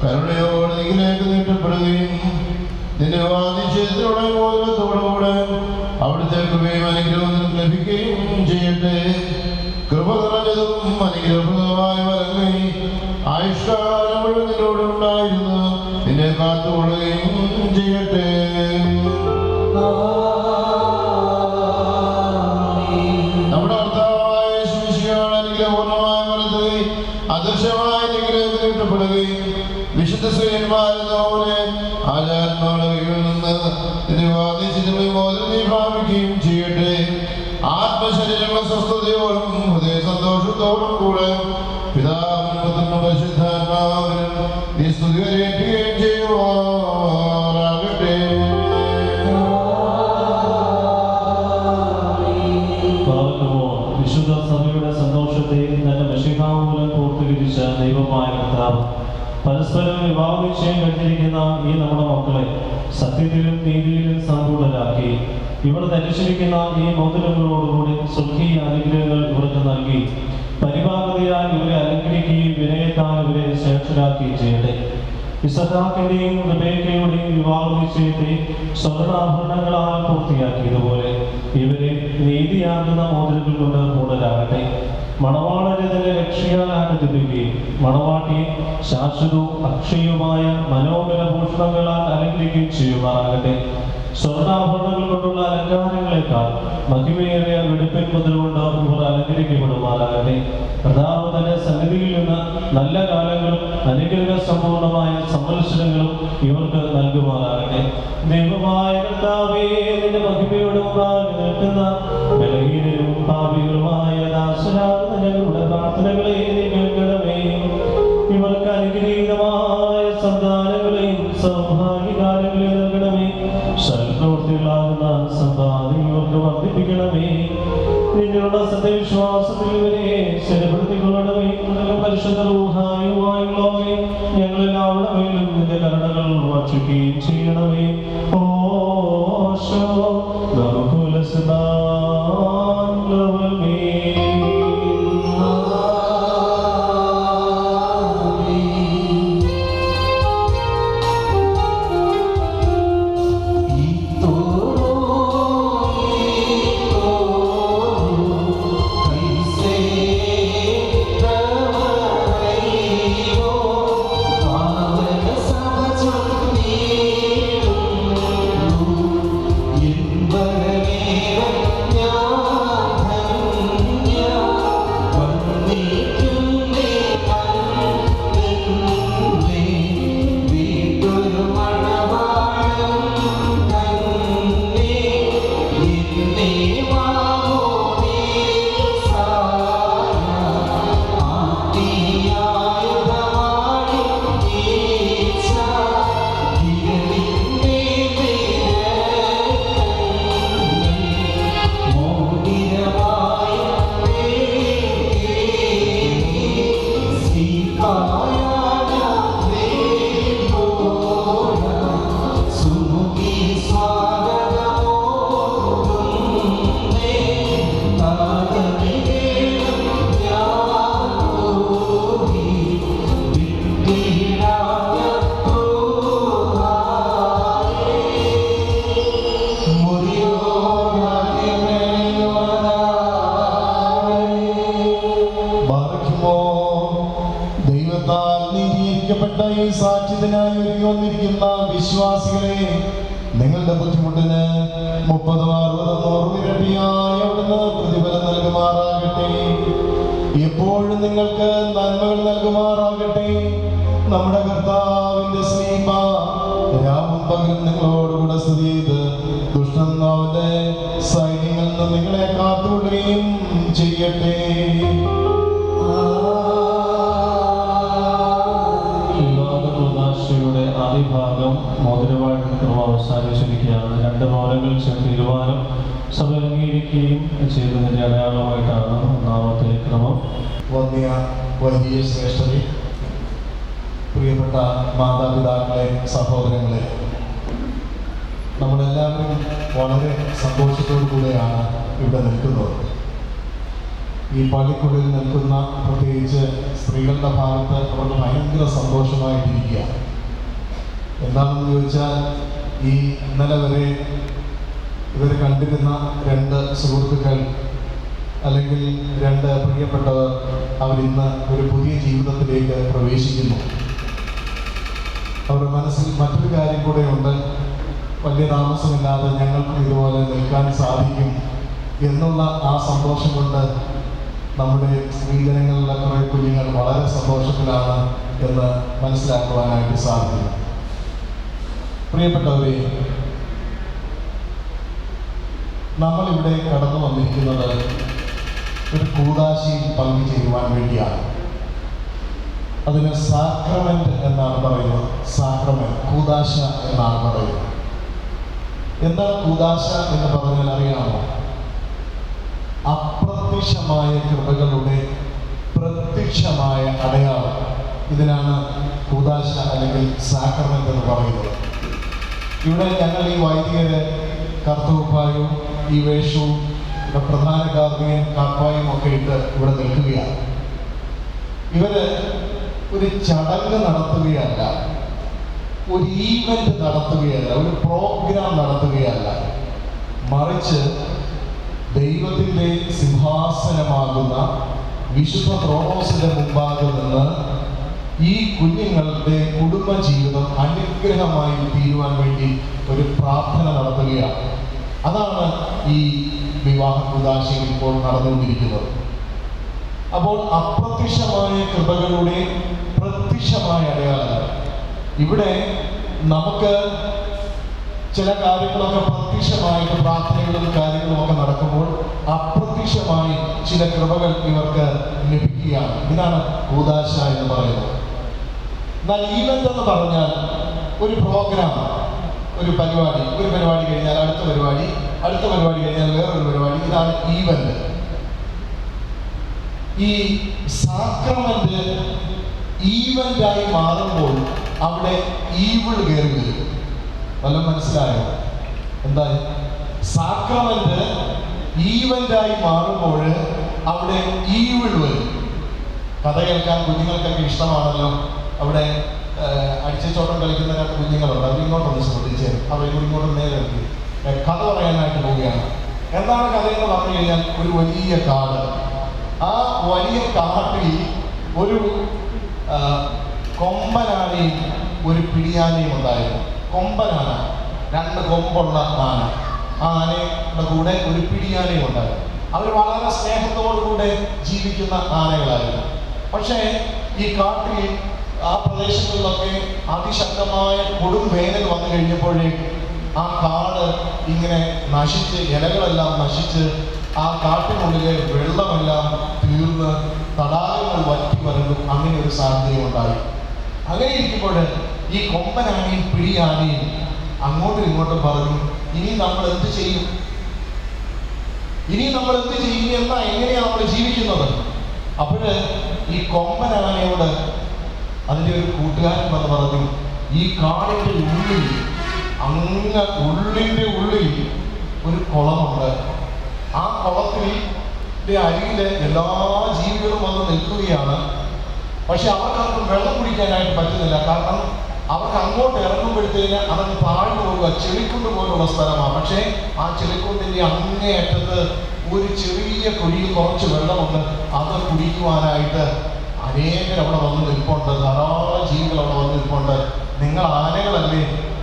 കരുണയോടെ നിങ്ങളിലേക്ക് നീട്ടപ്പെടുകയും നിന്റെ വാദിച്ചതിലൂടെ മോചനത്തോടുകൂടെ അവിടുത്തെ കൃപയും അനുഗ്രഹവും ലഭിക്കുകയും ചെയ്യട്ടെ. കൃപ നിറഞ്ഞതും അനുഗ്രഹപ്രദമായ വരങ്ങി ആയുഷ്കാലം മുഴുവൻ നിന്നോട് ഉണ്ടായിരുന്നു നിന്നെ കാത്തുകൊള്ളുകയും ചെയ്യട്ടെ. നമ്മുടെ കർത്താവായ യേശുമിശിഹായുടെ അനുഗ്രഹപൂർണ്ണമായ വലത്തുകൈ അദൃശ്യമായ നിഗ്രഹത്തിൽ നീട്ടപ്പെടുകയും വിശുദ്ധ ശ്രീയന്മാരെന്നപോലെ ആചാരന്മാരുടെ കയ്യിൽ നിന്ന് നിന്നെ വാദിച്ചതിന് മോചനം നീ പ്രാപിക്കുകയും ചെയ്യട്ടെ. ആത്മശരീരങ്ങളുടെ സ്വസ്ഥതയോടും ഹൃദയ സന്തോഷത്തോടും കൂടെ പിതാവിനും പുത്രനും പരിശുദ്ധാത്മാവിനും നീ സ്തുതി കരയേറ്റുകയും ചെയ്യുവാറാകട്ടെ. വിശുദ്ധ സഭയുടെ സന്തോഷത്തെ തന്റെ മശിഹാമൂലം പൂർത്തീകരിച്ച ദൈവമായ കർത്താവ് പരസ്പരം വിവാഹ നിശ്ചയം കഴിഞ്ഞിരിക്കുന്ന ഈ നമ്മുടെ മക്കളെ സത്യത്തിലും നീതിയിലും സമ്പൂർണരാക്കി ഇവർ ധരിച്ചിരിക്കുന്ന ഈ മോതിരങ്ങളോടുകൂടി സ്വർഗീയ അനുഗ്രഹങ്ങൾ ഇവർക്ക് നൽകി പരിപാകതയാൽ ഇവരെ അലങ്കരിക്കുകയും വിനയത്താൽ ഇവരെ ശ്രേഷ്ഠരാക്കുകയും ചെയ്യട്ടെ. ഇസഹാക്കിന്റെയും റിബേക്കയുടെയും വിവാഹ നിശ്ചയത്തെ സ്വർണ്ണാഭരണങ്ങളാൽ പൂർത്തിയാക്കിയതുപോലെ ഇവരെ നീതിയാകുന്ന മോതിരങ്ങൾ കൊണ്ട് മൂടലാകട്ടെ. മണവാളനെ തന്നെ രക്ഷയാൽ ആനന്ദിപ്പിക്കുകയും മണവാട്ടിയെ ശാശ്വതവും അക്ഷയവുമായ മനോഹര ഭൂഷണങ്ങളാൽ അലങ്കരിക്കുകയും ചെയ്യുമാറാകട്ടെ. സ്വർണ്ണാഭരണങ്ങൾ കൊണ്ടുള്ള അലങ്കാരങ്ങളെക്കാൾ മഹിമയേറിയ വെടിപ്പിൻ മുതലുകൊണ്ട് ഇവർ അലങ്കരിക്കപ്പെടുമാറാകട്ടെ. കർത്താവ് തന്റെ സന്നിധിയിൽ നിന്ന് നല്ല കാലങ്ങളും അനുഗ്രഹ സമ്പൂർണമായ സംവത്സരങ്ങളും ഇവർക്ക് നൽകുമാറാകട്ടെ. ദൈവമായ കർത്താവേ, നിന്റെ മഹിമയുടെ മുമ്പാകെ നിൽക്കുന്ന ബലഹീനരും പാപികളുമായ ദാസരാകുന്ന ഞങ്ങളുടെ പ്രാർത്ഥനകളെ നീ കേൾക്കണമേ. ഇവർക്ക് അനുഗ്രഹീതമായ സന്താനങ്ങളെയും സൗഭാഗ്യകാലങ്ങളെയും നൽകണമേ. സൽപ്രവൃത്തികളാകുന്ന സമ്പാദ്യം ഇവർക്ക് വർദ്ധിപ്പിക്കണമേ. നിങ്ങളുടെ സത്യവിശ്വാസത്തിൽ ഇവരെ സ്ഥിരപ്പെടുത്തിക്കൊള്ളണമേ. പരിശുദ്ധ റൂഹായുള്ളവേ, ഞങ്ങളെല്ലാവരുടെ മേലും നിന്റെ കരുണകൾ വർഷിക്കുകയും ചെയ്യണമേ. ഓശോ Yeah. നിൽക്കുമോ? ദൈവത്താൽ നീതീകരിക്കപ്പെട്ട ഈ സാക്ഷ്യത്തിനായി ഒരുങ്ങി വന്നിരിക്കുന്ന വിശ്വാസികളെ, നിങ്ങളുടെ ബുദ്ധിമുട്ടിന് 30, 60, 100 ഇരട്ടിയായി അവിടുന്ന് പ്രതിഫലം നൽകുമാറാകട്ടെ. എപ്പോഴും നിങ്ങൾക്ക് നന്മകൾ നൽകുമാറാകട്ടെ. നമ്മുടെ കർത്താവിന്റെ സ്നേഹ രാവും പകലും നിങ്ങളോടുകൂടെ സ്ഥിതി ചെയ്ത് ദുഷ്ടന്റെ സൈന്യങ്ങളിൽ നിന്ന് നിങ്ങളെ കാത്തുകൊള്ളുകയും ചെയ്യട്ടെ. യുടെ ആദ്യഭാഗം മോതിരവാഴ്ച അവസാനിച്ചിരിക്കുകയാണ്. 2 മോരങ്ങൾ ചേർത്ത് ഇരുവാനും സഭ അംഗീകരിക്കുകയും ചെയ്തതിൻ്റെ അടയാളമായിട്ടാണ് ഒന്നാമത്തെ ക്രമം. വന്യ വലിയ ശ്രേഷ്ഠതയെ, പ്രിയപ്പെട്ട മാതാപിതാക്കളെ, സഹോദരങ്ങളെ, നമ്മളെല്ലാവരും വളരെ സന്തോഷത്തോടു കൂടെയാണ് ഇവിടെ നിൽക്കുന്നത്. ഈ പള്ളിക്കുള്ളിൽ നിൽക്കുന്ന പ്രത്യേകിച്ച് സ്ത്രീകളുടെ ഭാഗത്ത് അവർക്ക് ഭയങ്കര സന്തോഷമായിട്ടിരിക്കുക. എന്താണെന്ന് ചോദിച്ചാൽ, ഈ ഇന്നലെ വരെ ഇവർ കണ്ടിരുന്ന 2 സുഹൃത്തുക്കൾ അല്ലെങ്കിൽ 2 പ്രിയപ്പെട്ടവർ അവരിന്ന് ഒരു പുതിയ ജീവിതത്തിലേക്ക് പ്രവേശിക്കുന്നു. അവരുടെ മനസ്സിൽ മറ്റൊരു കാര്യം കൂടെ ഉണ്ട്. വലിയ താമസമില്ലാതെ ഞങ്ങൾക്കും ഇതുപോലെ നിൽക്കാൻ സാധിക്കും എന്നുള്ള ആ സന്തോഷം കൊണ്ട് നമ്മുടെ സ്ത്രീജനങ്ങളിലെ കുറേ കുഞ്ഞുങ്ങൾ വളരെ സന്തോഷത്തിലാണ് എന്ന് മനസ്സിലാക്കുവാനായിട്ട് സാധിക്കുന്നു. പ്രിയപ്പെട്ടവരെ, നമ്മളിവിടെ കടന്നു വന്നിരിക്കുന്നത് ഒരു കൂദാശയിൽ പങ്കുചേരുവാൻ വേണ്ടിയാണ്. അതിന് സാക്രമെന്റ് എന്നാണ് പറയുന്നത്. സാക്രമെന്റ്, കൂദാശ എന്നാണ് പറയുന്നത്. എന്താണ് കൂദാശ എന്ന് പറഞ്ഞാൽ അറിയാമോ? അപ്രത്യക്ഷമായ കൃപകളുടെ പ്രത്യക്ഷമായ അടയാളം. ഇതിനാണ് കൂദാശ അല്ലെങ്കിൽ സാക്രമെന്റ് എന്ന് പറയുന്നത്. ഇവിടെ ഞങ്ങൾ ഈ വൈദികര് കർത്തവ്യവും ഈ വേഷവും പ്രധാന കാർമ്മികൻ കാപ്പായും ഒക്കെ ഇട്ട് ഇവിടെ നിൽക്കുകയാണ്. ഇവര് ഒരു ചടങ്ങ് നടത്തുകയല്ല, ഒരു ഈവന്റ് നടത്തുകയല്ല, ഒരു പ്രോഗ്രാം നടത്തുകയല്ല, മറിച്ച് ദൈവത്തിൻ്റെ സിംഹാസനമാകുന്ന വിശുദ്ധ ത്രോണോസിന്റെ മുമ്പാകെ നിന്ന് ഈ കുഞ്ഞുങ്ങളുടെ കുടുംബജീവിതം അനുഗ്രഹമായി തീരുവാൻ വേണ്ടി ഒരു പ്രാർത്ഥന നടത്തുകയാണ്. അതാണ് ഈ വിവാഹ കൂദാശയിൽ ഇപ്പോൾ നടന്നുകൊണ്ടിരിക്കുന്നത്. അപ്പോൾ അപ്രത്യക്ഷമായ കൃപകളുടെ പ്രത്യക്ഷമായ അടയാളങ്ങൾ. ഇവിടെ നമുക്ക് ചില കാര്യങ്ങളൊക്കെ പ്രത്യക്ഷമായിട്ട് പ്രാർത്ഥനകളും കാര്യങ്ങളും ഒക്കെ നടക്കുമ്പോൾ അപ്രത്യക്ഷമായി ചില കൃപകൾ ഇവർക്ക് ലഭിക്കുകയാണ്. ഇതാണ് കൂദാശ എന്ന് പറയുന്നത്. എന്നാൽ ഈവന്റ് എന്ന് പറഞ്ഞാൽ ഒരു പ്രോഗ്രാം, ഒരു പരിപാടി കഴിഞ്ഞാൽ അടുത്ത പരിപാടി കഴിഞ്ഞാൽ വേറൊരു പരിപാടി. ഇതാണ് ഈവന്റ്. ഈ സാക്രമെന്റ് ഈവന്റായി മാറുമ്പോൾ അവിടെ ഈവിൾ കയറി വരും. വല്ലതും മനസ്സിലായോ? എന്തായി? സാക്രമെന്റ് ഈവന്റായി മാറുമ്പോൾ അവിടെ ഈവിൾ വരും. കഥ കേൾക്കാൻ കുഞ്ഞുങ്ങൾക്കൊക്കെ ഇഷ്ടമാണല്ലോ. അവിടെ അടിച്ചോട്ടം കളിക്കുന്ന 2 കുഞ്ഞുങ്ങളുണ്ട്. അവർ ഇങ്ങോട്ടൊന്ന് ശ്രദ്ധിച്ച് അവർ ഇങ്ങോട്ട് നേരെ കഥ പറയാനായിട്ട് പോവുകയാണ്. എന്താണ് കഥയെന്ന് പറഞ്ഞു കഴിഞ്ഞാൽ, ഒരു വലിയ കാട്. ആ വലിയ കാട്ടിൽ ഒരു കൊമ്പനാനയും ഒരു പിടിയാനയും ഉണ്ടായിരുന്നു. കൊമ്പനാന, 2 കൊമ്പുള്ള ആന. ആ ആനയുടെ കൂടെ ഒരു പിടിയാനയും ഉണ്ടായിരുന്നു. അവർ വളരെ സ്നേഹത്തോടുകൂടെ ജീവിക്കുന്ന ആനകളായിരുന്നു. പക്ഷേ ഈ കാട്ടിൽ, ആ പ്രദേശങ്ങളിലൊക്കെ അതിശക്തമായ കൊടും വേനൽ വന്നു കഴിഞ്ഞപ്പോഴേക്ക് ആ കാട് ഇങ്ങനെ നശിച്ച്, ഇലകളെല്ലാം നശിച്ച്, ആ കാട്ടിനുള്ളിലെ വെള്ളമെല്ലാം തീർന്ന് തടാകങ്ങൾ വറ്റി വരണ്ടും അങ്ങനെ ഒരു സാഹചര്യം ഉണ്ടായി. അങ്ങനെ ഇരിക്കുമ്പോൾ ഈ കൊമ്പനാനയും പിടിയാനയും അങ്ങോട്ടും ഇങ്ങോട്ടും പറഞ്ഞു, ഇനി നമ്മൾ എന്ത് ചെയ്യും? എന്നാ എങ്ങനെയാണ് നമ്മൾ ജീവിക്കുന്നത്? അപ്പോഴ് ഈ കൊമ്പനാനയോട് അതിൻ്റെ ഒരു കൂട്ടുകാരൻ വന്ന് പറഞ്ഞു, ഈ കാടിൻ്റെ ഉള്ളിൽ, അങ്ങ് ഉള്ളിൻ്റെ ഉള്ളിൽ ഒരു കുളമുണ്ട്. ആ കുളത്തിൻ്റെ അരികിൽ എല്ലാ ജീവികളും വന്ന് നിൽക്കുകയാണ്. പക്ഷെ അവർക്കാർക്കും വെള്ളം കുടിക്കാനായിട്ട് പറ്റുന്നില്ല. കാരണം അവർക്ക് അങ്ങോട്ട് ഇറങ്ങുമ്പോഴത്തേന് അതങ്ങ് താഴ്ന്നു പോവുക, ചെളിക്കുണ്ട് പോലുള്ള സ്ഥലമാണ്. പക്ഷേ ആ ചെളിക്കുണ്ടിൻ്റെ അങ്ങേയറ്റത്ത് ഒരു ചെറിയ കുഴിയിൽ കുറച്ച് വെള്ളമുണ്ട്. അത് കുടിക്കുവാനായിട്ട് അനേകർ അവിടെ വന്ന് നിൽപ്പുണ്ട്, ധാരാളം ജീവികൾ അവിടെ വന്ന് നിൽപ്പുണ്ട്. നിങ്ങൾ ആനകളല്ലേ,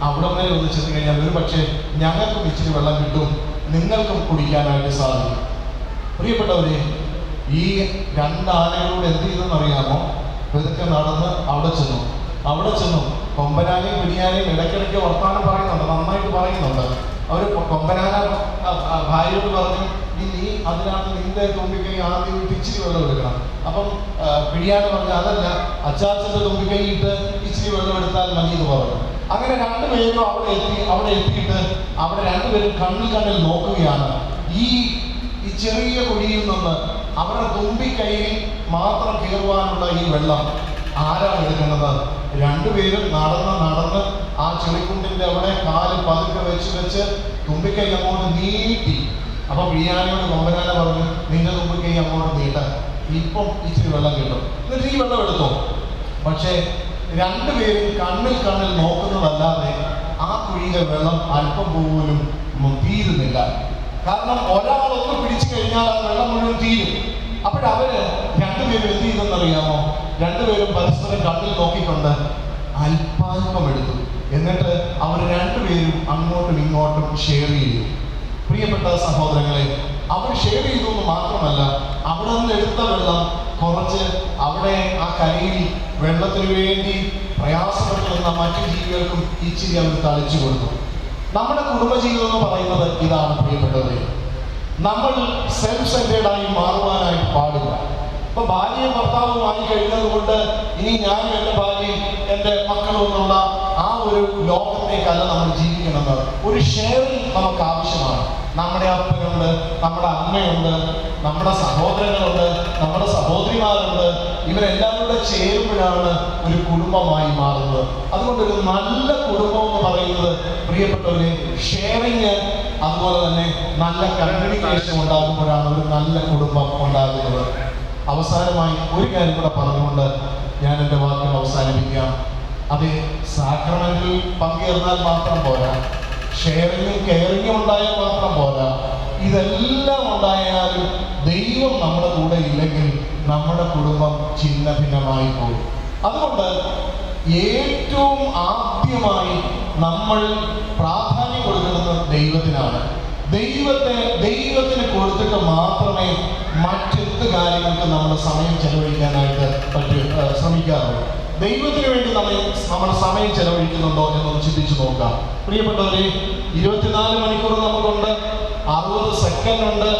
അവിടെ വരെ ഒന്ന് ചെന്ന് കഴിഞ്ഞാൽ ഒരു പക്ഷേ ഞങ്ങൾക്കും ഇച്ചിരി വെള്ളം കിട്ടും, നിങ്ങൾക്കും കുടിക്കാനായിട്ട് സാധിക്കും. പ്രിയപ്പെട്ടവരെ, ഈ 2 ആനകളോട് എന്ത് ചെയ്തെന്നറിയാമോ? ഇതൊക്കെ നടന്ന് അവിടെ ചെന്നു കൊമ്പനാനെയും പിടിയാനെയും ഇടയ്ക്കിടയ്ക്ക് വർത്താനം പറയുന്നുണ്ട്, നന്നായിട്ട് പറയുന്നുണ്ട്. അവർ കൊമ്പനാന ഭാര്യയോട് പറഞ്ഞു, നീ അതിനകത്ത് നിന്റെ തുമ്പിക്കൈ ആദ്യം ഇച്ചിരി വെള്ളം എടുക്കണം. അപ്പം പിടിയാനെ പറഞ്ഞു, അതല്ല, അച്ചാച്ചൻ്റെ തുമ്പിക്കൈ ഇട്ട് ഇച്ചിരി വെള്ളം എടുത്താൽ മതി എന്ന് പറഞ്ഞു. അങ്ങനെ 2 പേരും അവിടെ എത്തിയിട്ട് അവിടെ 2 പേരും കണ്ണിൽ നോക്കുകയാണ്. ഈ ചെറിയ കുഴിയിൽ നിന്ന് അവരുടെ തുമ്പിക്കൈയിൽ മാത്രം കയറുവാനുള്ള ഈ വെള്ളം ആരാണ് എടുക്കുന്നത്? 2 പേരും നടന്ന് ആ ചെളിക്കുണ്ടിന്റെ അവിടെ കാല് പതുക്കെ വെച്ച് തുമ്പിക്കൈ അങ്ങോട്ട് നീട്ടി. അപ്പൊ പിടിയാനയോട് കൊമ്പനാന പറഞ്ഞു, നിന്റെ തുമ്പിക്കൈ അങ്ങോട്ട് നീട്ട, ഇപ്പം ഇച്ചിരി വെള്ളം കിട്ടും. എന്നിട്ട് ഈ വെള്ളം എടുത്തോ. പക്ഷേ 2 പേരും കണ്ണിൽ നോക്കുന്നതല്ലാതെ ആ കുഴിയിലെ വെള്ളം അല്പം പോലും തീരുന്നില്ല. കാരണം ഒരാളൊന്ന് പിടിച്ചു കഴിഞ്ഞാൽ ആ വെള്ളം മുഴുവൻ തീരും. അപ്പോഴവര് 2 പേരും എന്ത് ചെയ്തെന്നറിയാമോ? 2 പേരും പരസ്പരം കണ്ണിൽ നോക്കിക്കൊണ്ട് അല്പാൽപ്പം എടുത്തു. എന്നിട്ട് അവർ 2 പേരും അങ്ങോട്ടും ഇങ്ങോട്ടും ഷെയർ ചെയ്തു. പ്രിയപ്പെട്ട സഹോദരങ്ങളെ, അവർ ഷെയർ ചെയ്തു എന്ന് മാത്രമല്ല, അവിടെ നിന്ന് എടുത്ത വെള്ളം കുറച്ച് അവിടെ ആ കരയിൽ വെള്ളത്തിന് വേണ്ടി പ്രയാസപ്പെട്ടിരുന്ന മറ്റു ജീവികൾക്കും ഇച്ചിരി അവർ തളിച്ചു കൊടുത്തു. നമ്മുടെ കുടുംബജീവിതം എന്ന് പറയുന്നത് ഇതാണ് പ്രിയപ്പെട്ടവരെ. നമ്മൾ സെൽഫ് സെൻറ്റേർഡായി മാറുവാനായിട്ട് പാടില്ല. ഇപ്പൊ ഭാര്യയും ഭർത്താവും ആയി കഴിഞ്ഞത് കൊണ്ട് ഇനി ഞാനും എൻ്റെ ഭാര്യയും എൻ്റെ മക്കളും എന്നുള്ള ആ ഒരു ലോകത്തേക്കല്ല നമ്മൾ ജീവിക്കുന്നത്. ഒരു ഷെയറിങ് നമുക്ക് ആവശ്യമാണ്. നമ്മുടെ അപ്പനുണ്ട്, നമ്മുടെ അമ്മയുണ്ട്, നമ്മുടെ സഹോദരങ്ങളുണ്ട്, നമ്മുടെ സഹോദരിമാരുണ്ട്. ഇവരെല്ലാവരും കൂടെ ചേരുമ്പോഴാണ് ഒരു കുടുംബമായി മാറുന്നത്. അതുകൊണ്ടൊരു നല്ല കുടുംബം എന്ന് പറയുന്നത് പ്രിയപ്പെട്ടവരെ ഷെയറിങ്, അതുപോലെ തന്നെ നല്ല കമ്മ്യൂണിക്കേഷൻ ഉണ്ടാകുമ്പോഴാണ് ഒരു നല്ല കുടുംബം ഉണ്ടാകുന്നത്. അവസാനമായി ഒരു കാര്യം കൂടെ പറഞ്ഞുകൊണ്ട് ഞാൻ എൻ്റെ വാക്കുകൾ അവസാനിപ്പിക്കാം. അത് സാക്രമെന്റിൽ പങ്കേർന്നാൽ മാത്രം പോരാ, ഷെയറിങ്ങും കെയറിങ്ങും ഉണ്ടായാൽ മാത്രം പോരാ. ഇതെല്ലാം ഉണ്ടായാലും ദൈവം നമ്മുടെ കൂടെ ഇല്ലെങ്കിൽ നമ്മുടെ കുടുംബം ഛിന്ന ഭിന്നമായി പോകും. അതുകൊണ്ട് ഏറ്റവും ആദ്യമായി നമ്മൾ പ്രാധാന്യം കൊടുക്കുന്നത് ദൈവത്തിനാണ്. ദൈവത്തിന് കൊടുത്തിട്ട് മാത്രമേ മറ്റെന്ത് കാര്യങ്ങൾക്ക് നമ്മുടെ സമയം ചെലവഴിക്കാനായിട്ട് ശ്രമിക്കാറുള്ളൂ. ദൈവത്തിന് വേണ്ടി നമ്മൾ സമയം ചെലവഴിക്കുന്നുണ്ടോ എന്നൊന്ന് ചിന്തിച്ചു നോക്കാം. പ്രിയപ്പെട്ടവരെ, 24 മണിക്കൂർ നമുക്കുണ്ട്, 60 സെക്കൻഡ് ഉണ്ട്,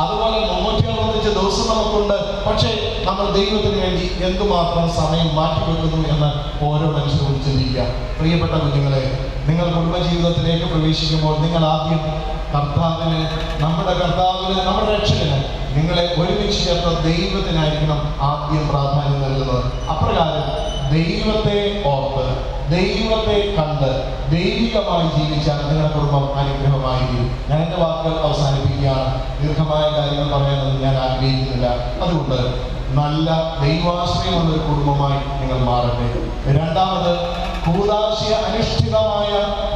അതുപോലെ 365 ദിവസം നമുക്കുണ്ട്. പക്ഷേ നമ്മൾ ദൈവത്തിന് വേണ്ടി എന്തുമാത്രം സമയം മാറ്റിവെക്കുന്നു എന്ന് ഓരോ മനുഷ്യരോട് ചിന്തിക്കുക. പ്രിയപ്പെട്ട കുഞ്ഞുങ്ങളെ, നിങ്ങൾ കുടുംബജീവിതത്തിലേക്ക് പ്രവേശിക്കുമ്പോൾ നിങ്ങൾ ആദ്യം നമ്മുടെ കർത്താവിന്, നമ്മുടെ രക്ഷകന് നിങ്ങളെ ഒരുമിച്ച് ചേർത്ത ദൈവത്തിനായിരിക്കണം ആദ്യം പ്രാധാന്യം നൽകുന്നത്. അപ്രകാരം ദൈവത്തെ ഓർത്ത്, ദൈവത്തെ കണ്ട് ദൈവികമായി ജീവിച്ചാൽ നിങ്ങളുടെ കുടുംബം അനുഗ്രഹമായിരിക്കും. ഞാൻ എൻ്റെ വാക്കുകൾ അവസാനിപ്പിക്കുകയാണ്. ദീർഘമായ കാര്യങ്ങൾ പറയാനൊന്നും ഞാൻ ആഗ്രഹിക്കുന്നില്ല. അതുകൊണ്ട് നല്ല ദൈവാശ്രയമുള്ള ഒരു കുടുംബമായി നിങ്ങൾ മാറട്ടെ. രണ്ടാമത്, കൂദാശയ അനുഷ്ഠിതമായ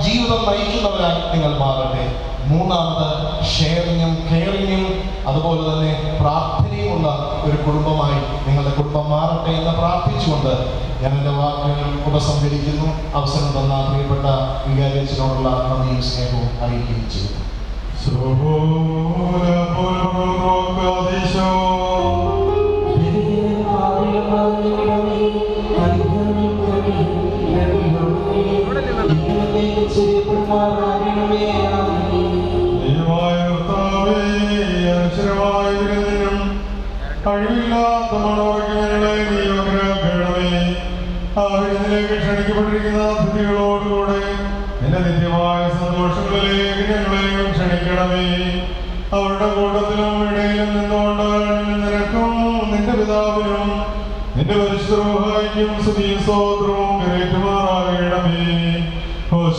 ജീവിതം നയിക്കുന്നവരായി നിങ്ങൾ മാറട്ടെ. മൂന്നാമത്, ഷെയറിങ്ങും കെയറിങ്ങും അതുപോലെ തന്നെ പ്രാർത്ഥനയുമുള്ള ഒരു കുടുംബമായി നിങ്ങളുടെ കുടുംബം മാറട്ടെ എന്ന് പ്രാർത്ഥിച്ചുകൊണ്ട് ഞാൻ എൻ്റെ വാക്കുകൾ ഉപസംഹരിക്കുന്നു. അവസരം തന്ന പ്രിയപ്പെട്ട വികാരിയച്ഛനോടുള്ള നന്ദിയും സ്നേഹവും അറിയിക്കുകയും ചെയ്യുന്നു. കഴിവില്ലാത്ത മനോജ്ഞങ്ങളെ നീ അനുഗ്രഹിക്കണമേ. ആവശ്യത്തിലേക്ക് ക്ഷണിക്കപ്പെട്ടിരിക്കുന്ന അതിഥികളോടുകൂടെ നിന്റെ നിത്യമായ സന്തോഷങ്ങളിലേക്ക് ഞങ്ങളെയും ക്ഷണിക്കണമേ. അവരുടെ കൂട്ടത്തിലും ഇടയിലും നിന്നുകൊണ്ട് നിനക്കും നിന്റെ പിതാവിനും നിന്റെ പരിശുദ്ധ റൂഹായിക്കും സ്തുതിയും സ്തോത്രവും കരേറ്റുമാറാകണമേ. ദേവാ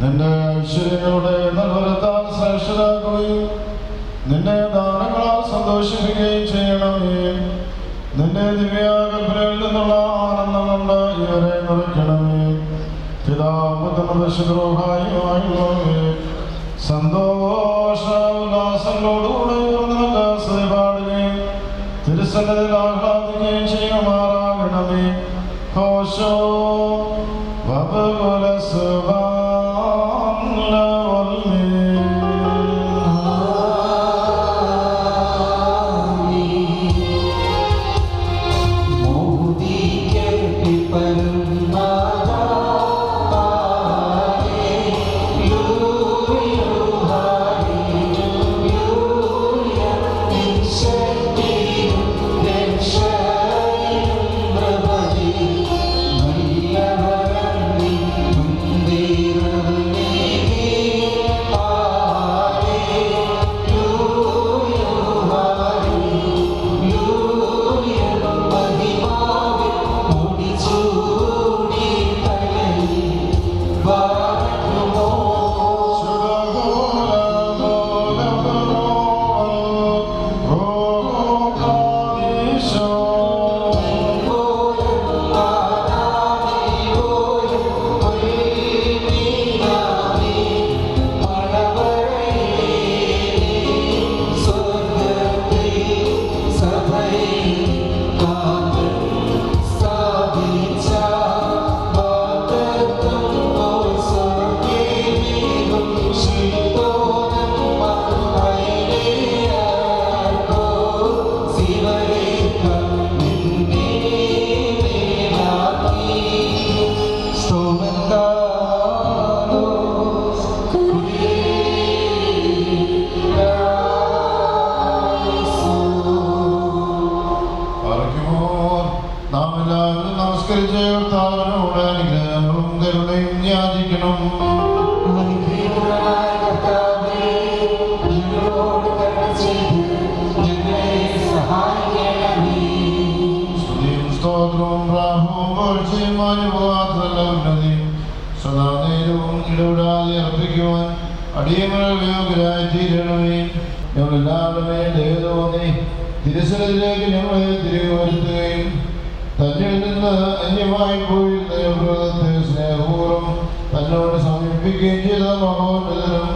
നിന്റെ ഐശ്വര്യങ്ങളുടെ നൽവരത്താൽ ശ്രേഷ്ഠരാക്കുകയും നിന്റെ ദാനങ്ങളാൽ സന്തോഷിപ്പിക്കുകയും ചെയ്യണമേ. നിന്റെ ദിവ്യാകൽപ്പനയിൽ നിന്നുള്ള ആനന്ദം കൊണ്ട് ഇവരെ നിറയ്ക്കണമേ. പിതാപുത്രശുദ്രോഹായുമായുള്ളവേ സന്തോഷ ഉല്ലാസങ്ങളോടുകൂടെ നിനക്ക് സ്തുതി പാടുകയും തിരുസന്നിധിയിൽ ആഹ്ലാദിക്കുകയും ചെയ്യുമാറാകണമേ. ഹോശോ തിരുസന്നിധിയിലേക്ക് ഞങ്ങളെ തിരികെ വരുത്തുകയും തന്നിൽ നിന്ന് അന്യമായി പോയിരുന്ന മൃഗത്തെ സ്നേഹപൂർവ്വം തന്നോട് സമീപിക്കുകയും ചെയ്ത മഹോന്നതനും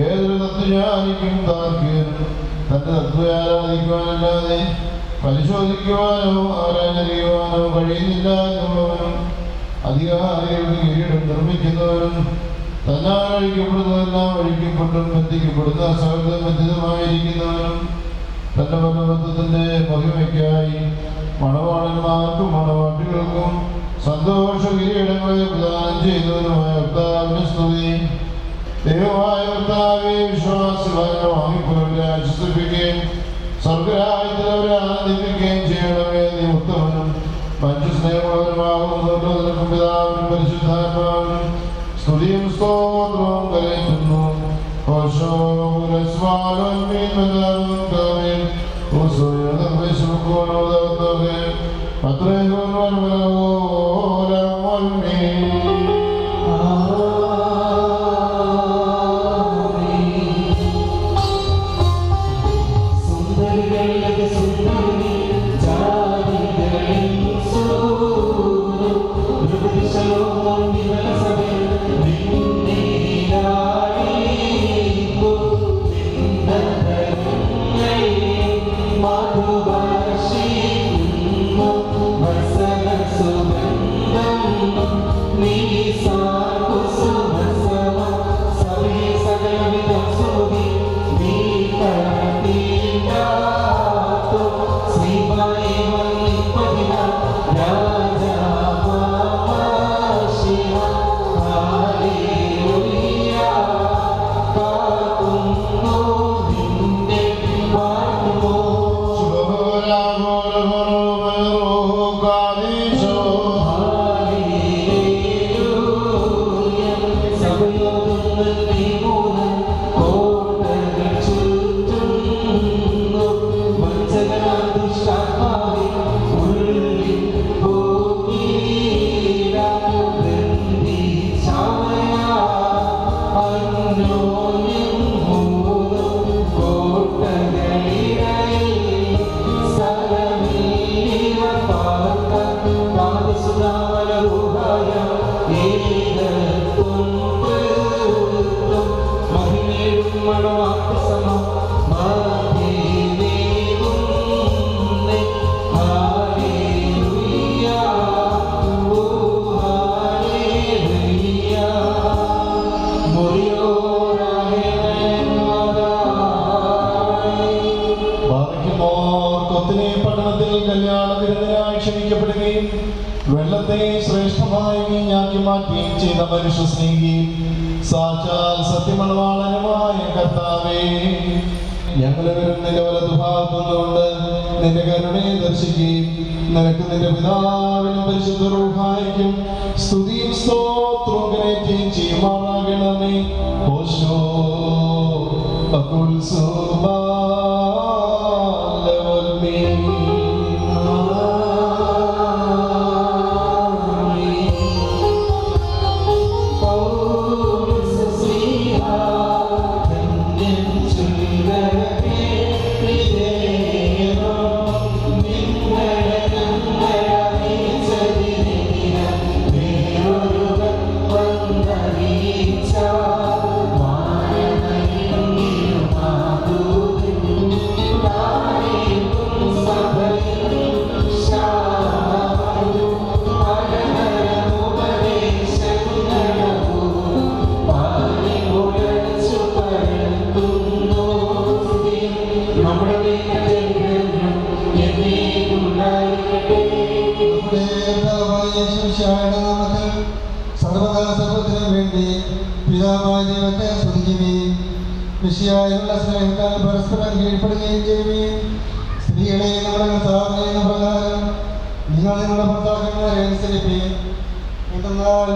ഏതൊരു തത്വജ്ഞാനിക്കും താർക്കികനും തന്റെ തത്വം ആരാധിക്കുവാനല്ലാതെ പരിശോധിക്കുവാനോ ആരാധരിക്കുവാനോ കഴിയുന്നില്ല എന്നുള്ളവനും അധികാരികളുടെ കിരീടം നിർമ്മിക്കുന്നവനും തന്നാൽ അഴിക്കപ്പെടുന്നതെല്ലാം അഴിക്കപ്പെട്ടും ബന്ധിക്കപ്പെടുന്ന സകലം ബന്ധിതമായിരിക്കുന്നവനും തന്റെ മനോബന്ധത്തിന്റെ മഹിമയ്ക്കായി മണവാളന്മാർക്കും മണവാട്ടികൾക്കും സന്തോഷ കിരീടങ്ങളെ പ്രദാനം ചെയ്യുന്നവനുമായ കർത്താവിനെ സ്തുതി. ദൈവമായ കർത്താവെ, വിശ്വാസികളെ വാങ്ങിപ്പോയവരെ ആശ്വസിപ്പിക്കുകയും സ്വർഗരാജ്യത്തിലവരെ ആനന്ദിപ്പിക്കുകയും ചെയ്യണമേ. നീ ഉത്തമനും മറ്റു സ്നേഹമുള്ളവരുമാകുന്നു. നിനക്കും പിതാവിനും പരിശുദ്ധാത്മാവിനും സ്തുതിയും സ്തോത്രവും കരയുന്നു. Shama ക്ഷണിക്കപ്പെടുകയും വെള്ളത്തെ ശ്രേഷ്ഠമായി വീഞ്ഞാക്കി മാറ്റുകയും ചെയ്ത മനുഷ്യ സ്നേഹിയും സാക്ഷാൽ സത്യമണവാളനുമായ കർത്താവേ, ഞങ്ങളെവരും നിന്റെ വലതുഭാഗത്തുകൊണ്ട് നിന്റെ കരുണയെ ദർശിക്കുകയും നിനക്ക് നിന്റെ പിതാവിനും പരിശുദ്ധ റൂഹായിക്കും സ്തുതിയും സ്തോത്രവും കരയറ്റുകയും ചെയ്യുമാറാകണമേ. ഓശോ ബകുൽ ായുള്ള സ്നേഹത്താൽ പരസ്പരം കീഴ്പ്പെടുകയും ചെയ്യുകയും സ്ത്രീകളെ നമ്മുടെ കർത്താവിനെ പ്രകാരം നിങ്ങൾ നിങ്ങളുടെ ഭർത്താക്കന്മാരെ അനുസരിക്കുകയും എന്നാൽ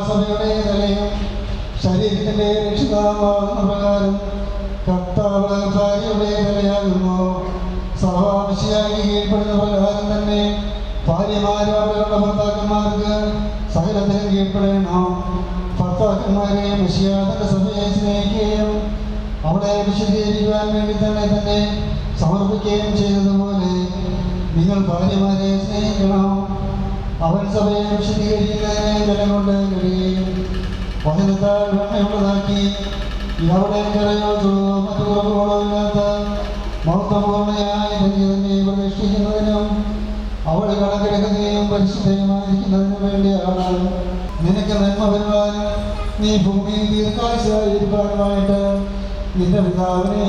സഭയുടെ നിലയും ശരീരത്തിന്റെ രക്ഷിതാവാകുന്ന പ്രകാരം കർത്താവ് ഭാര്യയുടെ നിലയാകുന്നു. സഭ മിശിഹായ്ക്ക് കീഴ്പ്പെടുന്ന പ്രകാരം തന്നെ ഭാര്യമാരും അവരുടെ ഭർത്താക്കന്മാർക്ക് സകലത്തിനും കീഴ്പ്പെടണം. ഭർത്താക്കന്മാരെ മിശിഹാ തന്റെ സഭയെ സ്നേഹിക്കുകയും അവളെ വിശദീകരിക്കുവാൻ വേണ്ടി തന്നെ സമർപ്പിക്കുകയും ചെയ്തതുപോലെ നിങ്ങൾ ഭാര്യമാരെ സ്നേഹിക്കണം. അവൻ സഭയെ വിശദീകരിക്കുന്നതിനെ നിലകൊണ്ട് കഴിയുകയും വചനത്താൽ വെണ്ണയുള്ളതാക്കി അവിടെ കരയോ ചുടുവോ മറ്റു കുറവുകളോ ഇല്ലാത്ത മഹത്വപൂർണ്ണയായ തന്നെ പ്രതിഷ്ഠിക്കുന്നതിനും അവൾ കണക്കെടുക്കുകയും പരിശുദ്ധമായിരിക്കുന്നതിനും വേണ്ടിയാണ്. നിനക്ക് നന്മ വരുവാനും നീ ഭൂമിയിൽ ദീർഘായുസ്സായിരിക്കാനുമായിട്ട് നിന്റെ പിതാവിനെ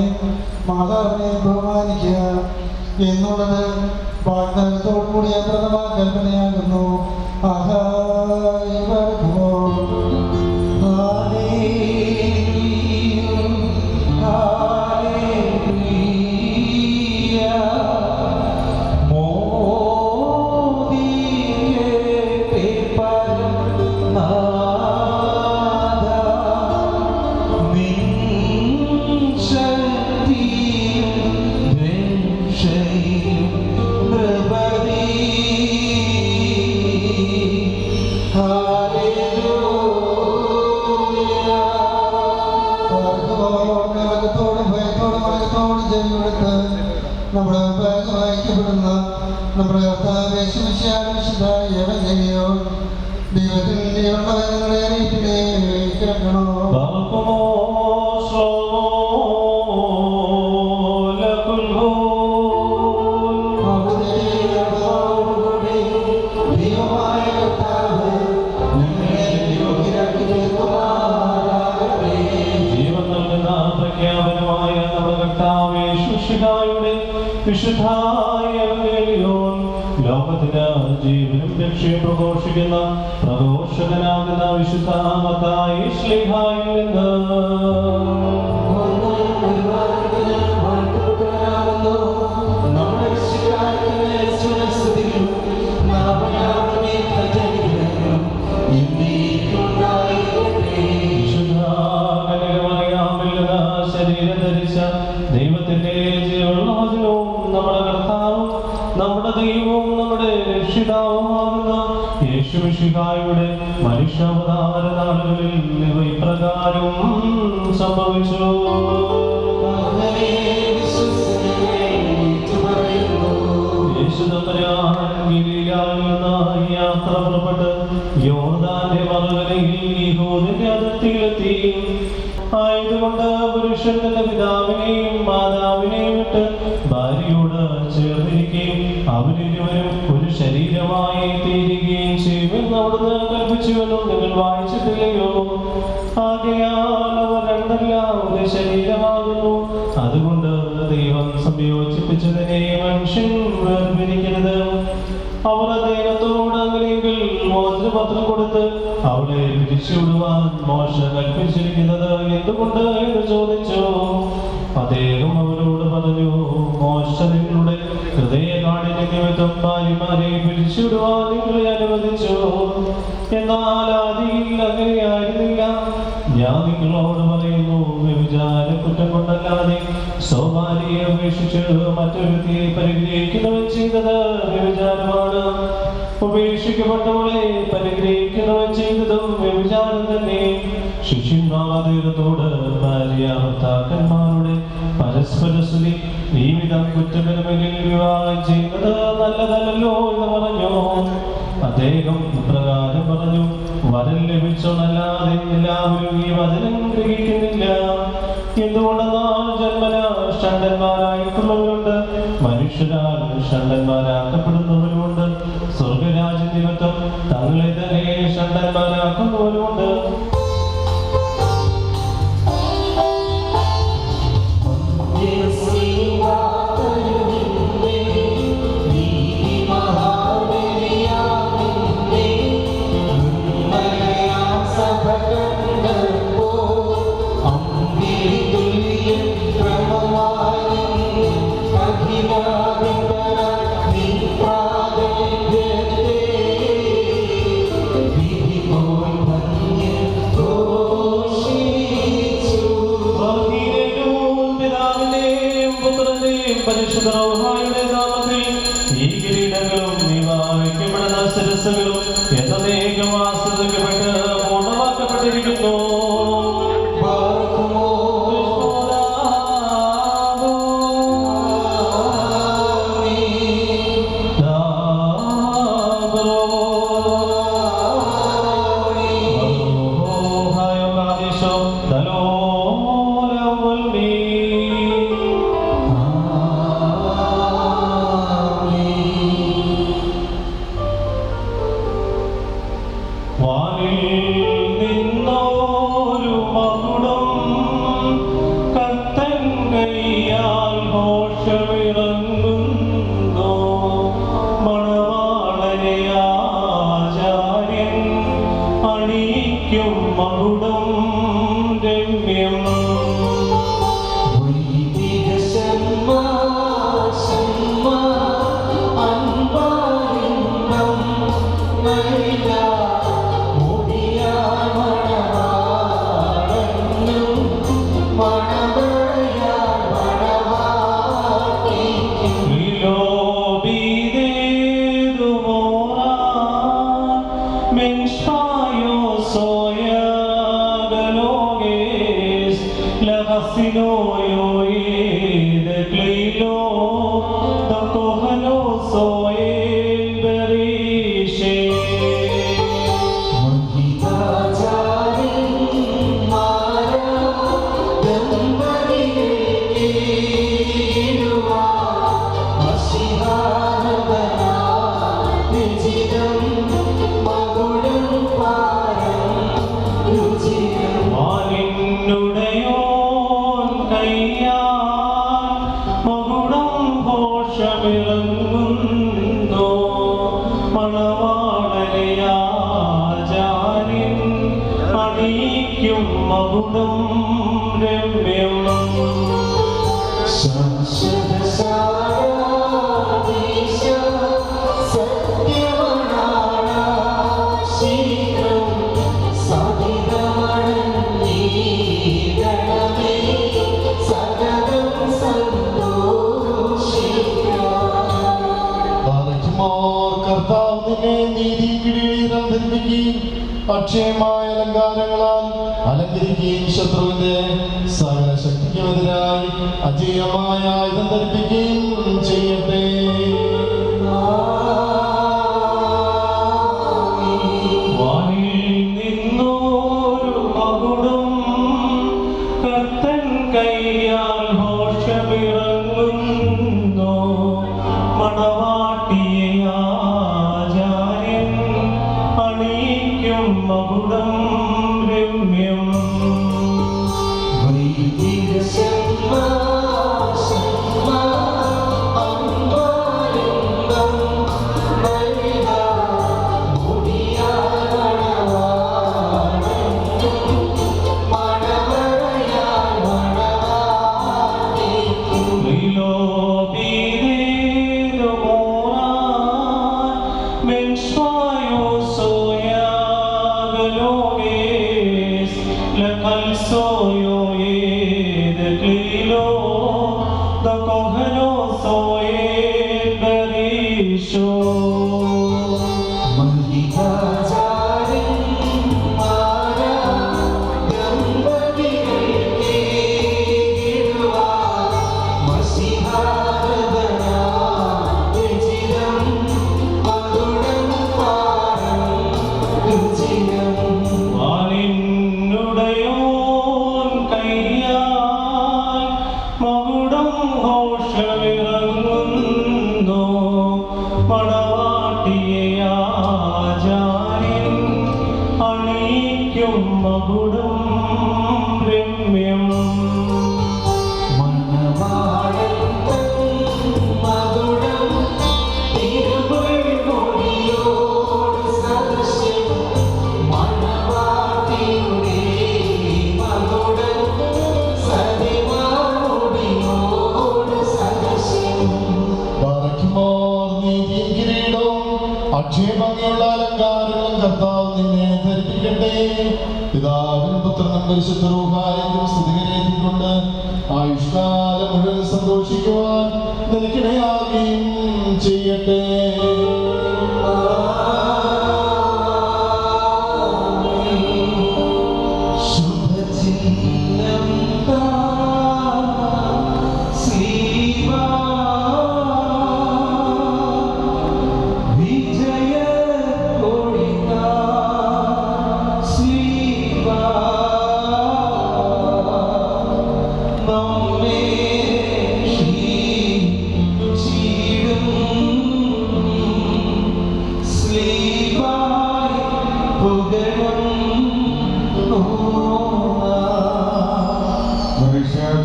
മാതാവിനെ ബഹുമാനിക്കുക എന്നുള്ളത് വാഗ്ദാനത്തോടുകൂടിയ പ്രഥമ കൽപ്പനയാകുന്നു. നമ്മുടെ വായിക്കപ്പെടുന്ന നമ്മുടെ ദൈവത്തിൽ നിങ്ങളെ അറിയിപ്പിലേക്ക് കേൾക്കണോ. വിശുദ്ധായ ലോകത്തിന് ജീവനും രക്ഷയും പ്രഘോഷിക്കുന്ന പ്രഘോഷകനാകുന്ന വിശുദ്ധ മത്തായി ശ്ലീഹായിൽ നിന്ന് ശരീരം ധരിച്ച ദൈവത്തിന്റെ ജീവനുള്ളവനും നമ്മുടെ കർത്താവും നമ്മുടെ ദൈവവും നമ്മുടെ രക്ഷിതാവുമാകുന്ന യേശുമിശിഹായുടെ മനുഷ്യാവതാര നാളുകളിൽ ഇപ്രകാരം സംഭവിച്ചു. യാത്ര പുറപ്പെട്ട് യോർദാന്റെ മറുകരയിൽ യഹൂദന്റെ അതിർത്തിയിലെത്തി. ആയതുകൊണ്ട് പുരുഷൻ തന്റെ പിതാവിനെയും മാതാവിനെയും വിട്ട് ഭാര്യയോട് ചേർന്നിരിക്കുകയും അവരിരുവരും ഒരു ശരീരമായി തീരുകയും ചെയ്യുമെന്ന് അവിടുന്ന് കൽപ്പിച്ചുവെന്നും നിങ്ങൾ വായിച്ചിട്ടില്ലയോ? ആകയാൽ അവർ രണ്ടെല്ലാം ഒരു ശരീരമാകുന്നു. അതുകൊണ്ട് ദൈവം സംയോജിപ്പിച്ചതിനെ മനുഷ്യൻ വേർപിരിക്കരുത്. അവർ അദ്ദേഹത്തോട് അങ്ങനെയെങ്കിൽ മോചനപത്രം കൊടുത്ത് അവളെ പിരിച്ചുവിടുവാൻ മോശ കൽപ്പിച്ചിരിക്കുന്നത് എന്തുകൊണ്ട് എന്ന് ചോദിച്ചു. അദ്ദേഹം അവരോട് പറഞ്ഞു, മോശ നിങ്ങളുടെ ഹൃദയകാഠിന്യ നിമിത്തം ഭാര്യമാരെ പിരിച്ചുവിടുവാൻ നിങ്ങളെ അനുവദിച്ചു. എന്നാൽ ആദിയിൽ അങ്ങനെയായിരുന്നില്ല. ഞാൻ നിങ്ങളോട് പറയുന്നു, വ്യഭിചാര കുറ്റം കൊണ്ടല്ലാതെ സ്വഭാര്യയെ അപേക്ഷിച്ച് മറ്റൊരു വ്യക്തിയെ പരിഗ്രഹിക്കുന്നവൻ ചെയ്തത് വ്യഭിചാരമാണ്. ഉപേക്ഷിക്കപ്പെട്ടവളെ പരിഗ്രഹിക്കുന്നവൻ ചെയ്തതും വ്യഭിചാരം തന്നെ. ശിഷ്യന്മാർ അദ്ദേഹത്തോട് ഭാര്യ ഭർത്താക്കന്മാരുടെ പരസ്പര സ്തുതി ഈ വിധം കുറ്റകരമെങ്കിൽ വിവാഹം ചെയ്യുന്നത് നല്ലതല്ലോ എന്ന് പറഞ്ഞു. അദ്ദേഹം ഇപ്രകാരം പറഞ്ഞു, വരൻ ലഭിച്ചോണല്ലാതെ എല്ലാവരും ഈ വചനം ഗ്രഹിക്കുന്നില്ല. എന്തുകൊണ്ടെന്നാൽ ജന്മന ഷണ്ഡന്മാരായിട്ടുള്ളവരുണ്ട്, മനുഷ്യരാൽ ഷണ്ഡന്മാരാക്കപ്പെടുന്നവരുമുണ്ട്. സ്വർഗരാജ്യ നിമിത്തം തങ്ങളെ തന്നെ ഷണ്ഡന്മാരാക്കുന്നവരുമുണ്ട്. പരിശുദ്ധയുടെ നാമത്തിൽ ഈ കിരീടങ്ങളും നിവാരിക്കപ്പെടുന്ന ശിരസ്സുകളും എന്നേക്കും ആസ്വദിക്കപ്പെട്ട് പൂർണ്ണമാക്കപ്പെട്ടിരിക്കുന്നു. അക്ഷയമായ അലങ്കാരങ്ങളാൽ അലങ്കരിക്കുകയും ശത്രുവിന്റെ സകല ശക്തിക്കുമെതിരായി അജേയമായ ആയുധം ധരിപ്പിക്കുകയും ചെയ്യട്ടെ. അക്ഷേപങ്ങളുള്ള അലങ്കാരങ്ങളും കർത്താവ് നിന്നെ ധരിപ്പിക്കട്ടെ. പിതാവിനും പുത്രനും പരിശുദ്ധ റൂഹായിക്കും സ്തുതികരേറ്റിക്കൊണ്ട് ആയുഷ്കാലം മുഴുവൻ സന്തോഷിക്കുവാൻ നിനക്കിടയാകുകയും ചെയ്യട്ടെ.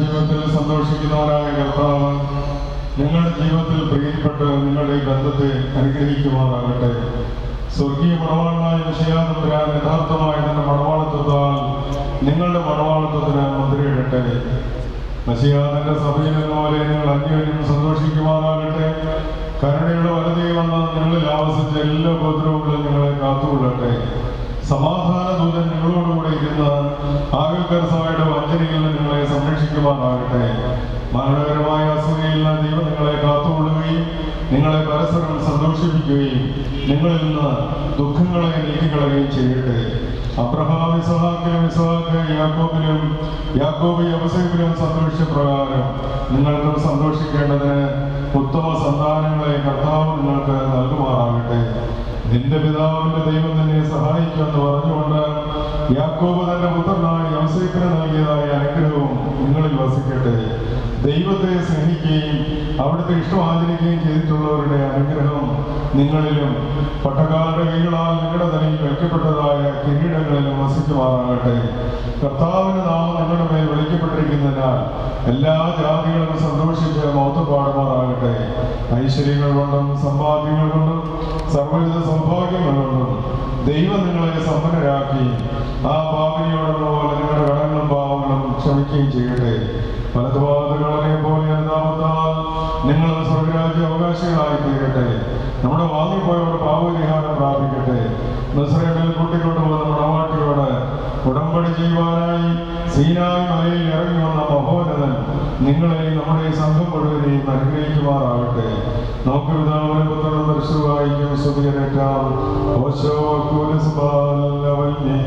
ജീവിതത്തിൽ സന്തോഷിക്കുന്നവരായ കർത്താവ് ഞങ്ങളുടെ ജീവിതത്തിൽ പ്രിയപ്പെട്ട് നിങ്ങളുടെ ഈ ബന്ധത്തെ അനുഗ്രഹിക്കുമാറാകട്ടെ. സ്വർഗീയ മണവാളനായ വിഷയാതമ്പുരാൻ യഥാർത്ഥമായ തന്റെ മണവാളത്വത്താൽ നിങ്ങളുടെ മണവാളത്വത്തിന് മുദ്രയിടട്ടെ. മശിഹാതന്റെ സഭയിൽ പോലെ നിങ്ങൾ അന്യോന്യം സന്തോഷിക്കുമാറാകട്ടെ. കരുണയുടെ വലതേ വന്ന് നിങ്ങളിൽ ആവസിച്ച എല്ലാ ഉപദ്രവങ്ങളും നിങ്ങളെ കാത്തുകൊള്ളട്ടെ. സമാധാന ദൂതൻ നിങ്ങളോടുകൂടെ ഇരുന്ന് ആകൽക്കർ സഭയുടെ വഞ്ചനയിൽ നിങ്ങളെ സംരക്ഷിക്കുവാനാകട്ടെ. മരണകരമായ അസൂയയിൽ നിന്ന് ദൈവം നിങ്ങളെ കാത്തുകൊള്ളുകയും നിങ്ങളെ പരസ്പരം സന്തോഷിപ്പിക്കുകയും നിങ്ങളിൽ നിന്ന് ദുഃഖങ്ങളെ നീക്കിക്കളയുകയും ചെയ്യട്ടെ. അബ്രഹാം ഇസ്ഹാക്കിലും ഇസ്ഹാക്ക് യാക്കോബിലും യാക്കോബ് യോസേഫിലും സന്തോഷിച്ച പ്രകാരം നിങ്ങൾക്കും സന്തോഷിക്കേണ്ടതിന് ഉത്തമ സന്താനങ്ങളെ കർത്താവ് നിങ്ങൾക്ക് നൽകുമാറാകട്ടെ. നിന്റെ പിതാവിന്റെ ദൈവം നിന്നെ സഹായിക്കുമെന്ന് പറഞ്ഞുകൊണ്ട് യാക്കോബ് തന്റെ പുത്രനായ യോസേഫിന് നൽകിയതായ അനുഗ്രഹവും നിങ്ങളിൽ വസിക്കട്ടെ. ദൈവത്തെ സ്നേഹിക്കുകയും അവിടുത്തെ ഇഷ്ടം ആചരിക്കുകയും ചെയ്തിട്ടുള്ളവരുടെ അനുഗ്രഹം നിങ്ങളിലും പട്ടക്കാരുടെ കൈകളാൽ നിങ്ങളുടെ തലയിൽ വയ്ക്കപ്പെട്ടതായ കിരീടങ്ങളിലും വസിക്കുമാറാകട്ടെ. കർത്താവിന്റെ നാമം നിങ്ങളുടെ മേൽ വിളിക്കപ്പെട്ടിരിക്കുന്നതിനാൽ എല്ലാ ജാതികളും സന്തോഷിച്ച് മൗത്തപ്പാടുമാറാകട്ടെ. ഐശ്വര്യങ്ങൾ കൊണ്ടും സമ്പാദ്യങ്ങൾ കൊണ്ടും സർവ്വവിധ സൗഭാഗ്യങ്ങൾ കൊണ്ടും ദൈവം നിങ്ങളെ സമ്പന്നരാക്കി ആ പാപിനിയോടുള്ള പോലെ നിങ്ങളുടെ കടങ്ങളും പാവങ്ങളും ക്ഷമിക്കുകയും ചെയ്യട്ടെ. വലതുപാതകളെ പോലെ അനുതാപത്താൽ നിങ്ങൾ സ്വർഗരാജ്യ അവകാശികളായി തീരട്ടെ. നമ്മുടെ വാങ്ങിപ്പോയവർ പാപപരിഹാരം പ്രാപിക്കട്ടെ. മിസ്രയീമിൽ കൂട്ടിക്കൊണ്ടുപോകുന്ന മണവാട്ടിയോട് ഉടമ്പടി ചെയ്യുവാനായി സീനായി മലയിൽ ഇറങ്ങി വന്ന മഹോന്നതൻ നിങ്ങളെയും നമ്മുടെ സംഘം മുഴുവനെയും അനുഗ്രഹിക്കുമാറാകട്ടെ. നമുക്ക് പിതാവിനെ പുത്രനും പരിശുദ്ധമായിരിക്കും സ്തുതികരേറ്റാം. ഓശോ കുരിസ്ബാലവന്യേ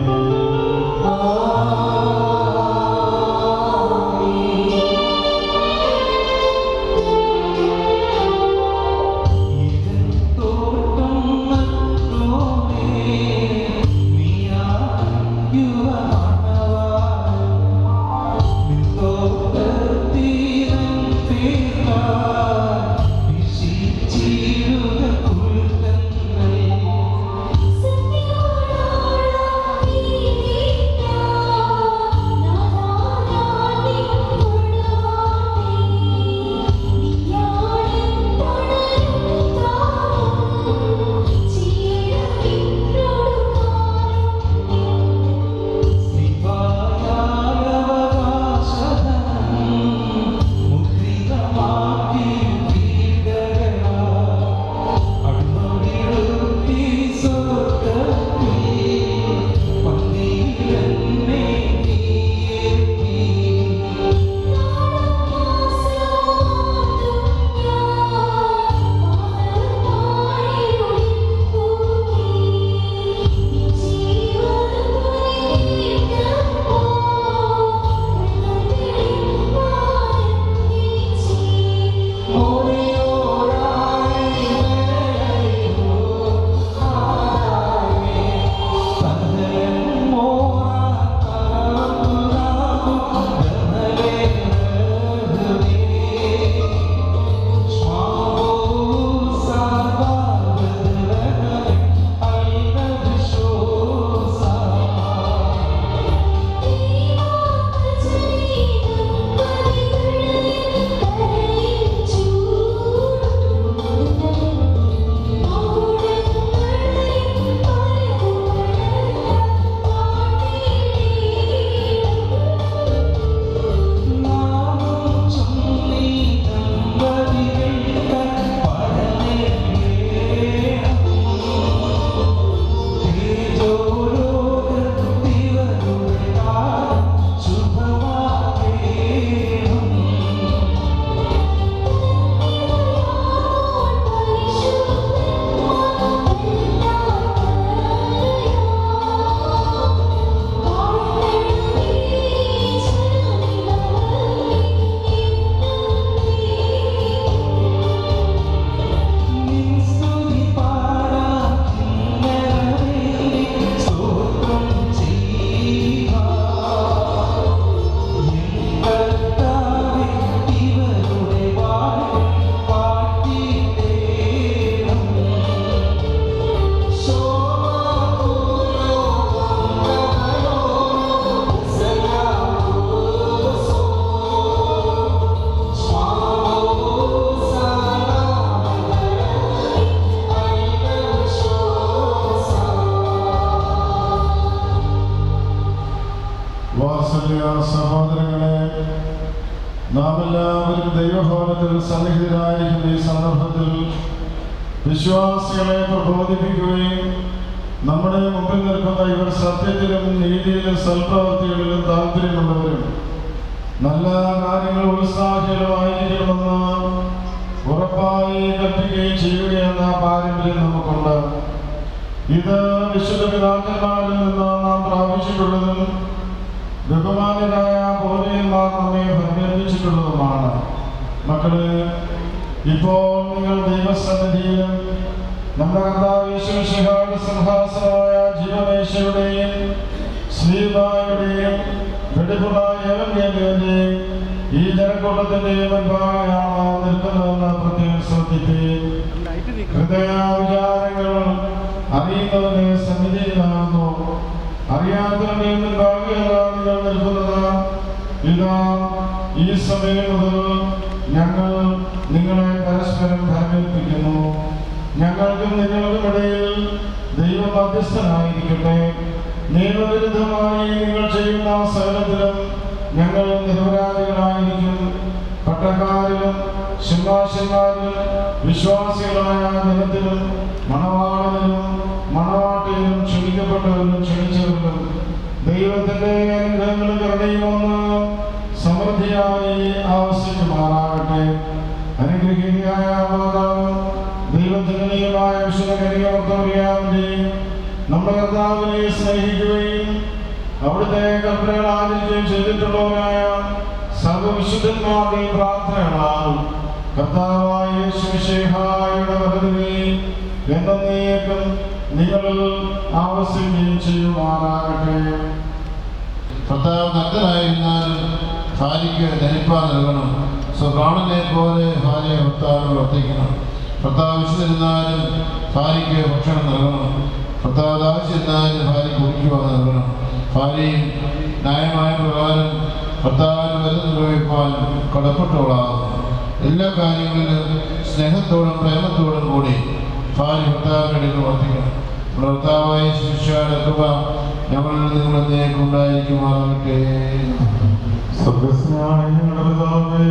സഹോദരങ്ങളെ, നാം എല്ലാവരും ദൈവഭവനത്തിൽ സന്നിഹിതരായിരിക്കുന്ന ഈ സന്ദർഭത്തിൽ വിശ്വാസികളെ പ്രബോധിപ്പിക്കുകയും നമ്മുടെ മുമ്പിൽ നിൽക്കുന്ന ഇവർ സത്യത്തിലും നീതിയിലും സൽപ്രവൃത്തികളിലും താല്പര്യമുള്ളവരും നല്ല കാര്യങ്ങൾ ഉത്സാഹികളുമായിരിക്കണമെന്ന് ഉറപ്പായി കൽപ്പിക്കുകയും ചെയ്യുകയെന്ന പാരമ്പര്യം നമുക്കുണ്ട്. ഇത് വിശുദ്ധ പിതാക്കന്മാരിൽ നിന്ന് നാം പ്രാപിച്ചിട്ടുള്ളതും ബഹുമാന്യരായ പൂർവികന്മാർ നമ്മെ പരിപാലിച്ചിട്ടുള്ളതുമാണ്. മക്കളെ, ഇപ്പോൾ നിങ്ങൾ ദൈവസന്നിധിയിലും നമ്മുടെ കർത്താവ് യേശുമിശിഹായുടെ സിംഹാസനമായ ജീവമേശയുടെയും ശ്രീബായുടെയും വെടിപ്പുള്ള ഏവന്റെയും ഈ ജനക്കൂട്ടത്തിന്റെയും മുൻപാകെയാണ് നിൽക്കുന്നതെന്ന് പ്രത്യേകം ശ്രദ്ധിക്കുകയും ഹൃദയവിചാരങ്ങൾ അറിയുന്നവന്റെ സന്നിധിയിലാകുന്നു. അറിയാത്തവന്റെ മുൻപാകെയാണ് നിങ്ങൾ നിൽക്കുന്നത്. ഇതാ ഈ സമയം മുതൽ ഞങ്ങൾ നിങ്ങളെ പരസ്പരം ഭരമേൽപ്പിക്കുന്നു. ഞങ്ങൾക്കും നിങ്ങൾക്കും ഇടയിൽ ദൈവം മധ്യസ്ഥനായിരിക്കട്ടെ. നിയമവിരുദ്ധമായി നിങ്ങൾ ചെയ്യുന്ന സകലത്തിലും ഞങ്ങൾ നിരപരാധികളായിരിക്കും. പട്ടക്കാരിലും സിംഹാസന്മാരിലും വിശ്വാസികളായ ജനത്തിലും മണവാളനിലും മണവാട്ടിയിലും ക്ഷണിക്കപ്പെട്ടവരിലും ക്ഷണിച്ചവരിലും ദൈവത്തിന്റെ അനുഗ്രഹങ്ങളും കരുണയും ഒന്ന് സമൃദ്ധിയായി ആവശ്യിക്കുമാറാകട്ടെ. അനുഗ്രഹീതയായ മാതാവ് ദൈവത്തിന്റെ നിയമായ വിശുദ്ധ കന്യകമറിയാവിന്റെയും നമ്മുടെ കർത്താവിനെ സ്നേഹിക്കുകയും അവിടുത്തെ കൽപ്പനകൾ ആചരിക്കുകയും ചെയ്തിട്ടുള്ളവരായ സർവവിശുദ്ധന്മാരുടെയും പ്രാർത്ഥനകളാൽ കർത്താവായ യേശു മിശിഹായുടെ വലതുകയും എന്നേക്കും നിങ്ങളിൽ ആവശ്യം ചെയ്യുമാറാകട്ടെ. ഭർത്താവ് നഗ്നനായിരുന്നാലും ഭാര്യയ്ക്ക് ധരിപ്പാൻ നൽകണം. സ്വപ്രാണനെ പോലെ ഭാര്യയെ ഭർത്താവ് വർത്തിക്കണം. ഭർത്താവ് വിശന്നിരുന്നാലും ഭാര്യയ്ക്ക് ഭക്ഷണം നൽകണം. ഭർത്താവ് ദാഹിച്ചിരുന്നാലും ഭാര്യയ്ക്ക് കുടിക്കുവാൻ നൽകണം. ഭാര്യയും ന്യായമായ പ്രകാരം ഭർത്താവിന് വലുത് നിർവഹിപ്പാൻ കടപ്പെട്ടവളാകുന്നു. എല്ലാ കാര്യങ്ങളിലും സ്നേഹത്തോടും പ്രേമത്തോടും കൂടി ഭാര്യ ഭർത്താവിൻ്റെ ഇടയിൽ വർത്തിക്കണം. ഭർത്താവായ ശിക്ഷയുടെ കൃപ ഞങ്ങളിൽ നിങ്ങളെന്നേക്കും ഉണ്ടായിരിക്കുമാറാകട്ടെ. സ്വർഗ്ഗസ്ഥനായ ഞങ്ങളുടെ പിതാവേ,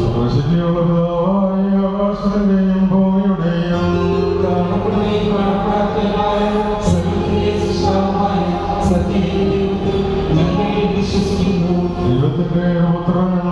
സർവശക്തിയുള്ള പിതാവായ ആകാശത്തിന്റെയും ഭൂമിയുടെയും ദൈവത്തിന്റെ പുത്രനും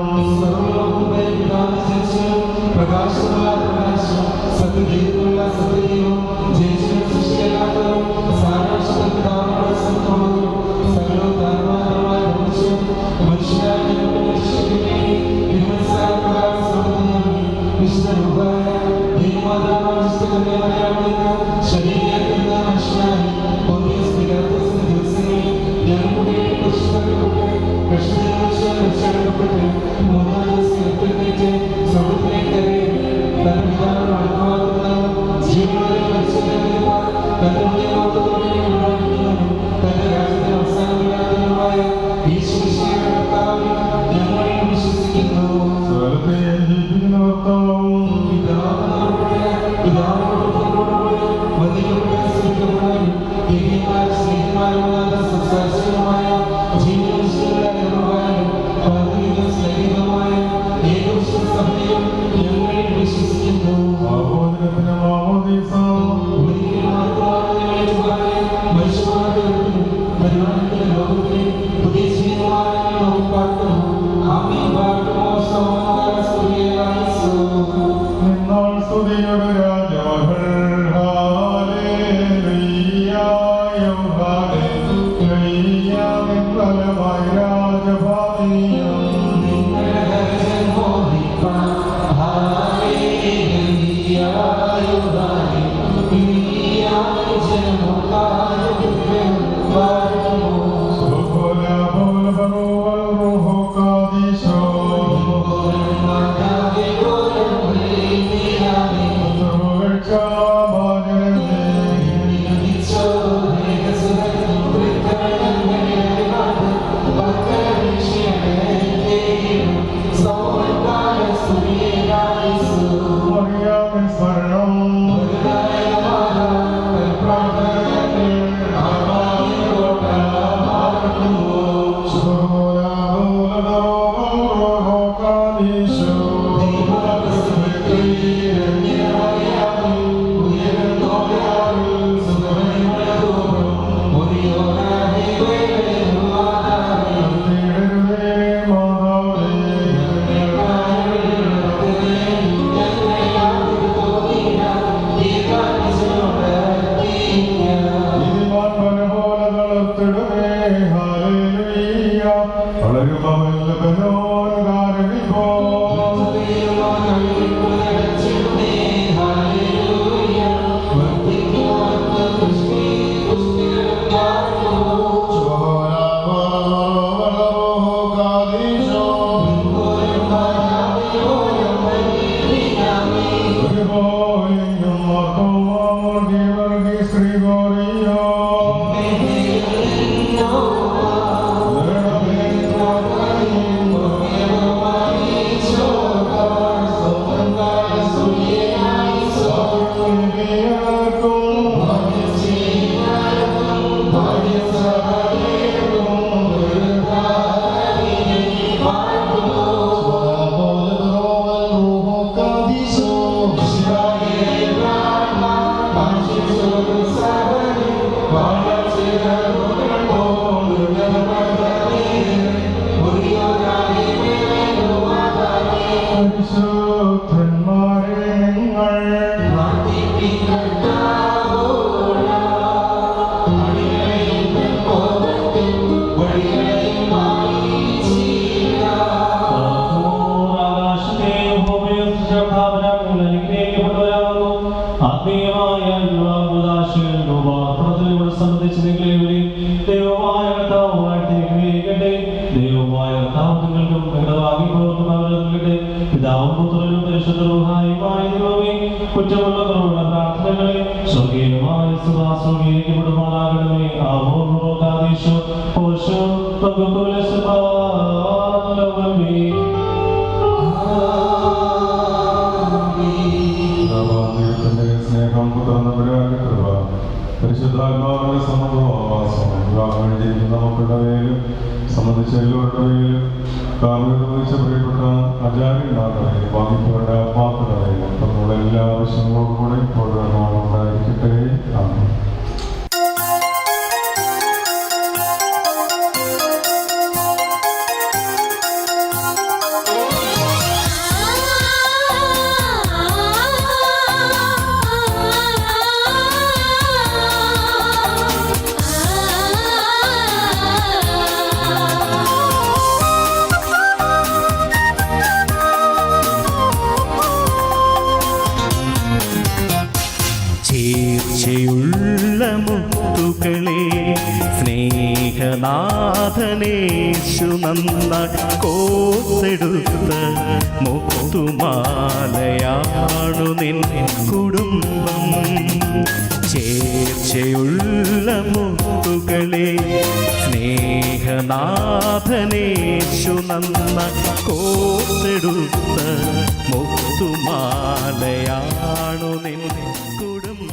Gloria വിശുദ്ധന്മാരെ നിങ്ങൾ കുറ്റമുള്ള പ്രാർത്ഥനകളെ സ്വർഗീയമായ സുഖാസ്വീകരിക്കപ്പെടുമാറാകണമേ. ആവോദേശോ ഓശോ സ്നേഹം പുത്രന്നവരാന്റെ കൃപ പരിശുദ്ധാത്മാവിന്റെ സമൂഹവാസം വിവാഹം കഴിച്ചിരിക്കുന്ന മക്കളുടെ പേരിലും സംബന്ധിച്ച എല്ലാവരുടെ പേരിലും കാവ്യച്ച പ്രിയപ്പെട്ട ആചാര്യന്മാരുടെ വാങ്ങിപ്പവരുടെ ആത്മാക്കളുടെ പേരിലും എല്ലാ ആവശ്യങ്ങളോടും കൂടെ ഇപ്പോഴും ഉണ്ടായിരിക്കട്ടെ. ആമേൻ. ചേർച്ചയുള്ള മുത്തുകളെ സ്നേഹനാഥനേശു നന്നായി കോർത്തെടുത്ത മുത്തുമാലയാണു നിൻ കുടുംബം. ചേർച്ചയുള്ള മുത്തുകളെ സ്നേഹനാഥനേശു നന്നായി കോർത്തെടുത്ത മുത്തുമാലയാണു നിൻ കുടുംബം.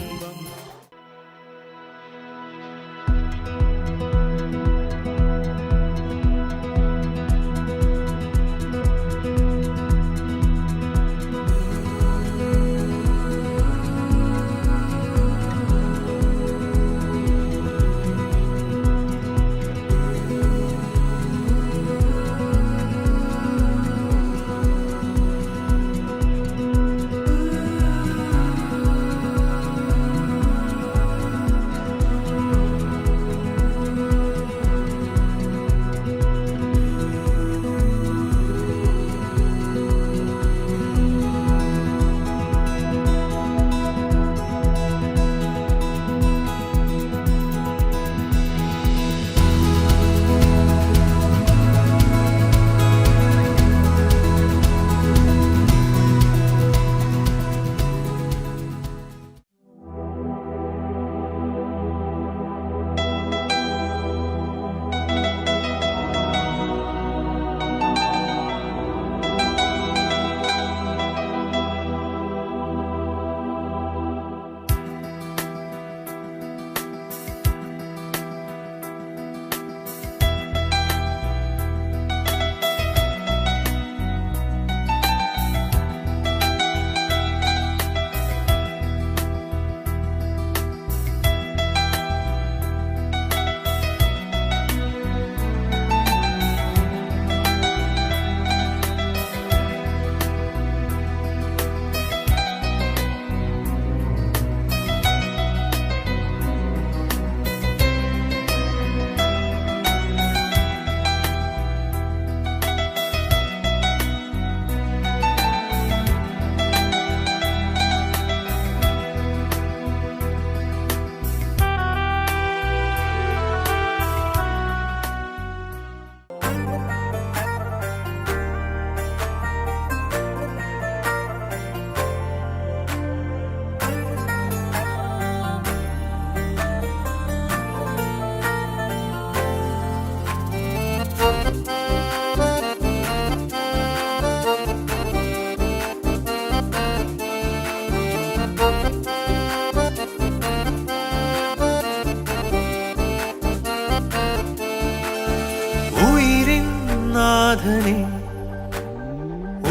നാഥനെ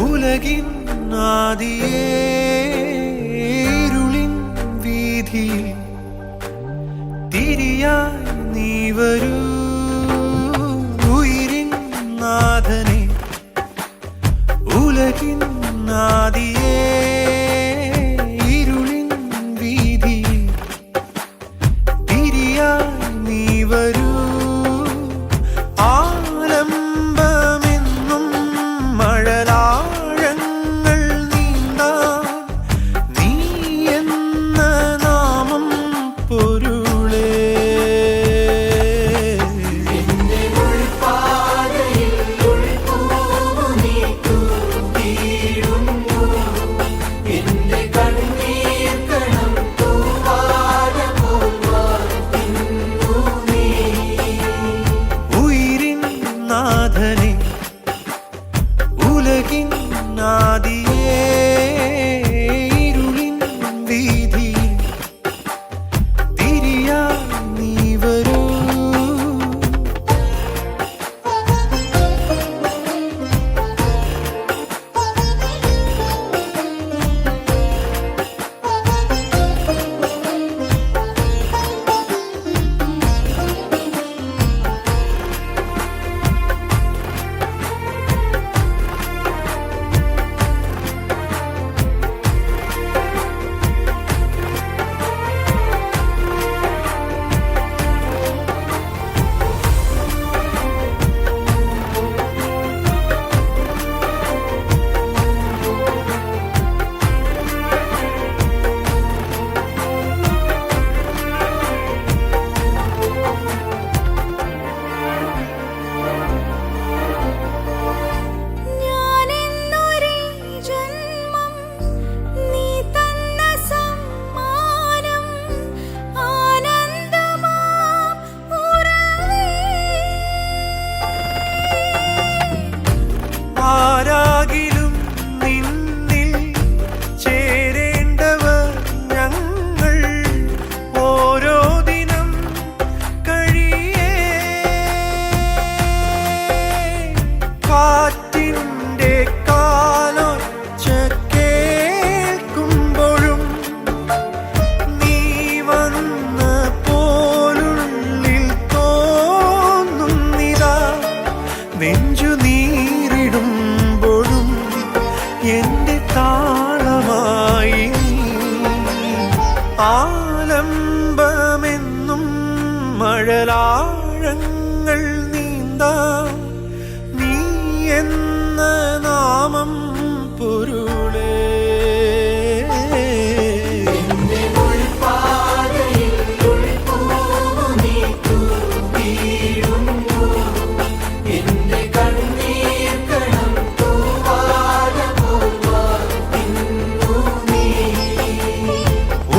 ഉലകിൻ ആദിയേരുളിൻ വീതിയിൽ തിരിയായി നീ വരൂ. ഉയിരിൻ നാഥനെ ഉലകിൻ നാദിയേ ഇരുളിൻ വീതിയിൽ തിരിയായി നീ വരൂ ആലംബമെന്നും മഴലാഴങ്ങൾ നീന്താൻ നീ എന്ന നാമം പൊരുളേ ഉയിരിൻ നാഥനെ ഉലകിൻ നാദിയേ ഇരുളിൻ വീതിയിൽ തിരിയായി നീ വരൂ ഞാനെന്നൊരേ ജന്മം നീ തന്ന സമ്മാനം ആനന്ദമാം ഉറവേ ആരാകിലും നിന്നിൽ ചേരേണ്ടവർ ഞങ്ങൾ ഓരോ ദിനം കഴിയേ കാറ്റിൻ്റെ കാലൊച്ച കേൾക്കുമ്പോഴും നീ വന്ന പോലുള്ളിൽ തോന്നുന്നിതാ നെഞ്ചു നീറിടുമ്പോഴും എൻ്റെ താളമായി ആലംബമെന്നും മഴലാഴങ്ങൾ നീന്താ നീ എന്ന നാമം പൊരുളേ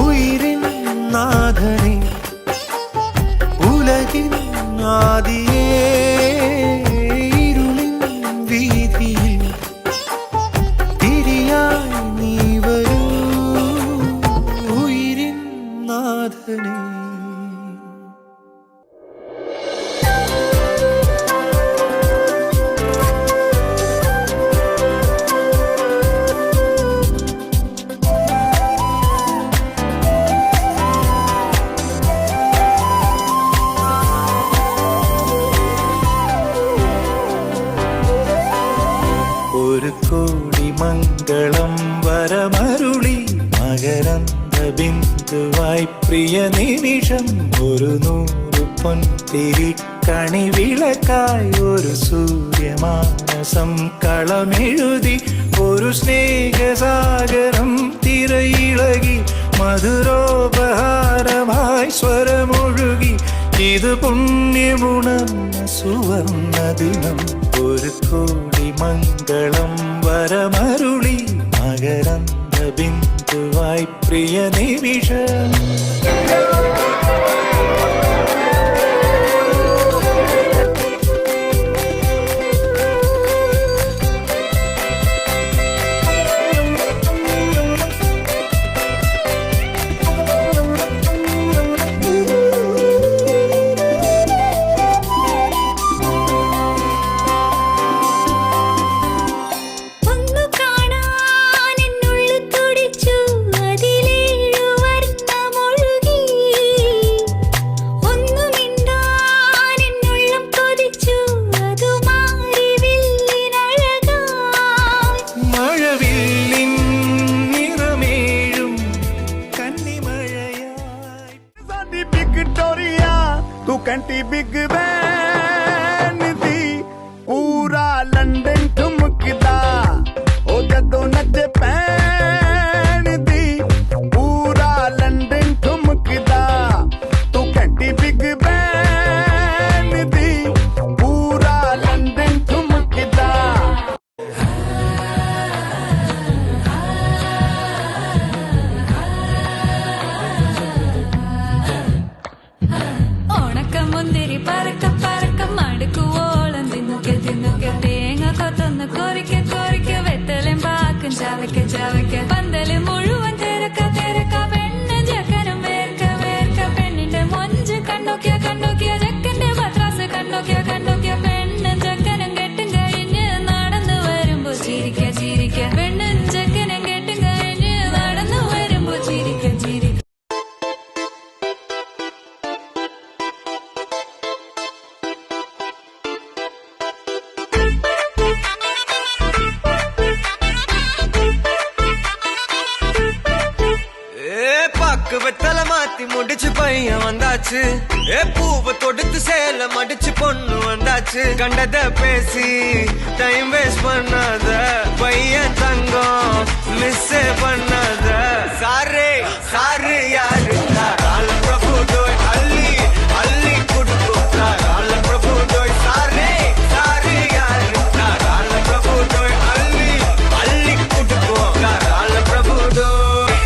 ഉയിരിൻ നാഥനെ ഉലകിൻ ആദിയേ ഇരുളിൻ വീതിയിൽ തിരിയായി നീ വരൂ ഉയിരിൻ നാഥനെ ഒരു കോടി മംഗളം വരമരുളി മകരന്ദ ബിന്ദുവായി പ്രിയ നിമിഷം ഒരു 100 പൊൻതിരിക്കണി വിളക്കായി ഒരു സൂര്യമാനസം കളമെഴുതി ഒരു സ്നേഹസാഗരം തിരയിളകി മധുരോപഹാരമായി സ്വരമൊഴുകി ഇത് പുണ്യമുണർന്ന സുവർണ ദിനം ഒരു കോടി മംഗളം വരമരുളി മകരന്ദ ബിന്ദുവായി പ്രിയ നിമിഷം ഒന്നു കാണാൻ എന്നുള്ളു തുടിച്ചു അതിലേഴു വർണ്ണ ചാവയ്ക്ക ചാവയ്ക്ക പന്തല് മുഴുവൻ തിരക്ക തിരക്ക പെണ്ണ് ജക്കനും വേർക്ക വേർക്ക പെണ്ണിന്റെ മൊഞ്ച് കണ്ടോക്കിയ കണ്ടോക്കിയ ജക്കന്റെ പത്രാസ് കണ്ടോക്കിയ കണ്ടോക്കിയ പെണ്ണും ജക്കനും കെട്ടും കഴിഞ്ഞ് നടന്നു വരുമ്പോ ചിരിക്ക ചിരിക്ക പെണ്ണും ജക്കനും കെട്ടും കഴിഞ്ഞ് നടന്നു വരുമ്പോ ചിരിക്ക ചിരിക്ക. பாக்கு வெத்தல மாத்தி முடிச்சு பையன் வந்தாச்சு. பூவை தொடுத்து சேல மடிச்சு பொண்ணு வந்தாச்சு. கண்டத பேசி டைம் வேஸ்ட் பண்ணாத பையன் தங்கம் மிஸ் பண்ணாத. சாரே சாரு யாரு ரால பிரபு டோய் அள்ளி அள்ளி குடுக்கும் ரால பிரபு டோய். சாரே சாரு யாரு ரால பிரபு டோய் அள்ளி அள்ளி குடுக்கும் ரால பிரபு டோய்.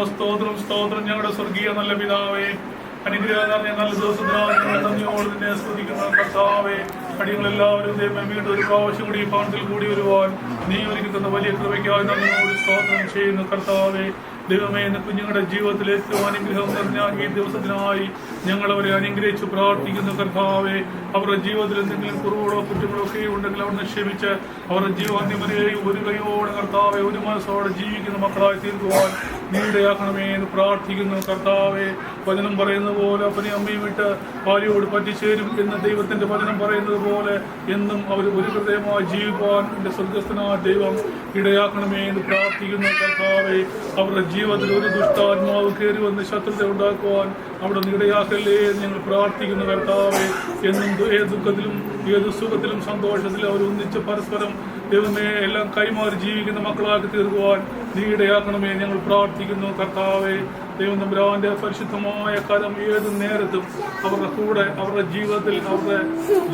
സ്തോത്രം സ്തോത്രം ഞങ്ങളുടെ സ്വർഗീയ നല്ല പിതാവേ, അനുഗ്രഹം നിറഞ്ഞ നല്ല ദിവസത്തിനായി നന്ദിയോട് നിന്നെ സ്തുതിക്കുന്ന കർത്താവേ, അടികളെല്ലാവരും വീണ്ടും ഒരു പ്രാവശ്യം കൂടി ഈ ഭവനത്തിൽ കൂടി വരുവാൻ നീ ഒരുക്കുന്ന വലിയ കൃപയ്ക്കായി നന്ദിയോട് സ്തോത്രം ചെയ്യുന്നു കർത്താവേ. ദൈവമേ, എന്ന കുഞ്ഞുങ്ങളുടെ ജീവിതത്തിൽ ഏറ്റവും അനുഗ്രഹം നിറഞ്ഞ ഈ ദിവസത്തിനായി ഞങ്ങൾ അവരെ അനുഗ്രഹിച്ച് പ്രാർത്ഥിക്കുന്നു കർത്താവേ. അവരുടെ ജീവിതത്തിൽ എന്തെങ്കിലും കുറവുകളോ കുറ്റങ്ങളോ ഒക്കെ ഉണ്ടെങ്കിൽ അവിടുന്ന് ക്ഷമിച്ച് അവരുടെ ജീവാന്യമരെയും ഒരു കൈയോടെ കർത്താവെ ഒരു മനസ്സോടെ ജീവിക്കുന്ന മക്കളായി തീർക്കുവാൻ നീണ്ടയാക്കണമേ എന്ന് പ്രാർത്ഥിക്കുന്നു കർത്താവെ. വചനം പറയുന്നത് പോലെ അപ്പനെയും അമ്മയും വിട്ട് ഭാര്യയോട് പറ്റിച്ചേരും എന്ന് ദൈവത്തിന്റെ വചനം പറയുന്നത് പോലെ എന്നും അവർ ഒരു ഹൃദയമായി ജീവിക്കുവാൻ എന്റെ സ്വർഗസ്ഥനായ ദൈവം ഇടയാക്കണമേ എന്ന് പ്രാർത്ഥിക്കുന്നു കർത്താവെ. അവരുടെ ജീവിതത്തിൽ ഒരു ദുഷ്ടാത്മാവ് കയറി വന്ന് ശത്രുത ഉണ്ടാക്കുവാൻ അവിടെ ഇടയാക്കല്ലേ എന്ന് ഞങ്ങൾ പ്രാർത്ഥിക്കുന്നു കർത്താവെ. എന്നും ഏത് ദുഃഖത്തിലും ഏത് സുഖത്തിലും സന്തോഷത്തിലും അവർ ഒന്നിച്ച് പരസ്പരം ദൈവമേ എല്ലാം കൈമാറി ജീവിക്കുന്ന മക്കളാക്കി തീർക്കുവാൻ നീ ഇടയാക്കണമേ ഞങ്ങൾ പ്രാർത്ഥിക്കുന്നു കർത്താവെ. ദൈവം തമ്പുരാന്റെ പരിശുദ്ധമായ കരം ഏത് നേരത്തും അവരുടെ കൂടെ അവരുടെ ജീവിതത്തിൽ അവരുടെ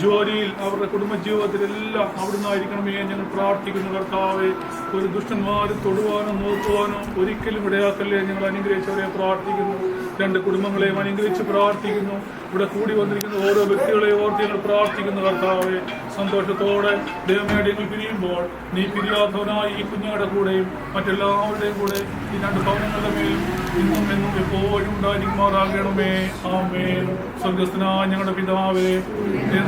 ജോലിയിൽ അവരുടെ കുടുംബജീവിതത്തിലെല്ലാം അവിടുന്ന് ആയിരിക്കണമേ ഞങ്ങൾ പ്രാർത്ഥിക്കുന്നു കർത്താവെ. ഒരു ദുഷ്ടന്മാര് തൊടുവാനോ നോക്കുവാനോ ഒരിക്കലും ഇടയാക്കല്ലേ ഞങ്ങൾ അനുഗ്രഹിച്ചവരെ പ്രാർത്ഥിക്കുന്നു. രണ്ട് കുടുംബങ്ങളെയും അനുഗ്രഹിച്ച് പ്രാർത്ഥിക്കുന്നു. ഇവിടെ കൂടി വന്നിരിക്കുന്ന ഓരോ വ്യക്തികളെയും ഓർത്ത് ഞങ്ങൾ പ്രാർത്ഥിക്കുന്നു കർത്താവെ. സന്തോഷത്തോടെ ദൈവമേടികൾ പിരിയുമ്പോൾ നീ പിരിയാത്തവനായി ഈ കുഞ്ഞുങ്ങളുടെ കൂടെയും മറ്റെല്ലാവരുടെയും കൂടെ ഈ രണ്ട് ഭവനങ്ങളുടെ മേലും ഇന്നും എന്നും എപ്പോഴും ഉണ്ടായിരിക്കുമാറാകണമേ. ആമേൻ. സ്വർഗസ്ഥനായ ഞങ്ങളുടെ പിതാവേ,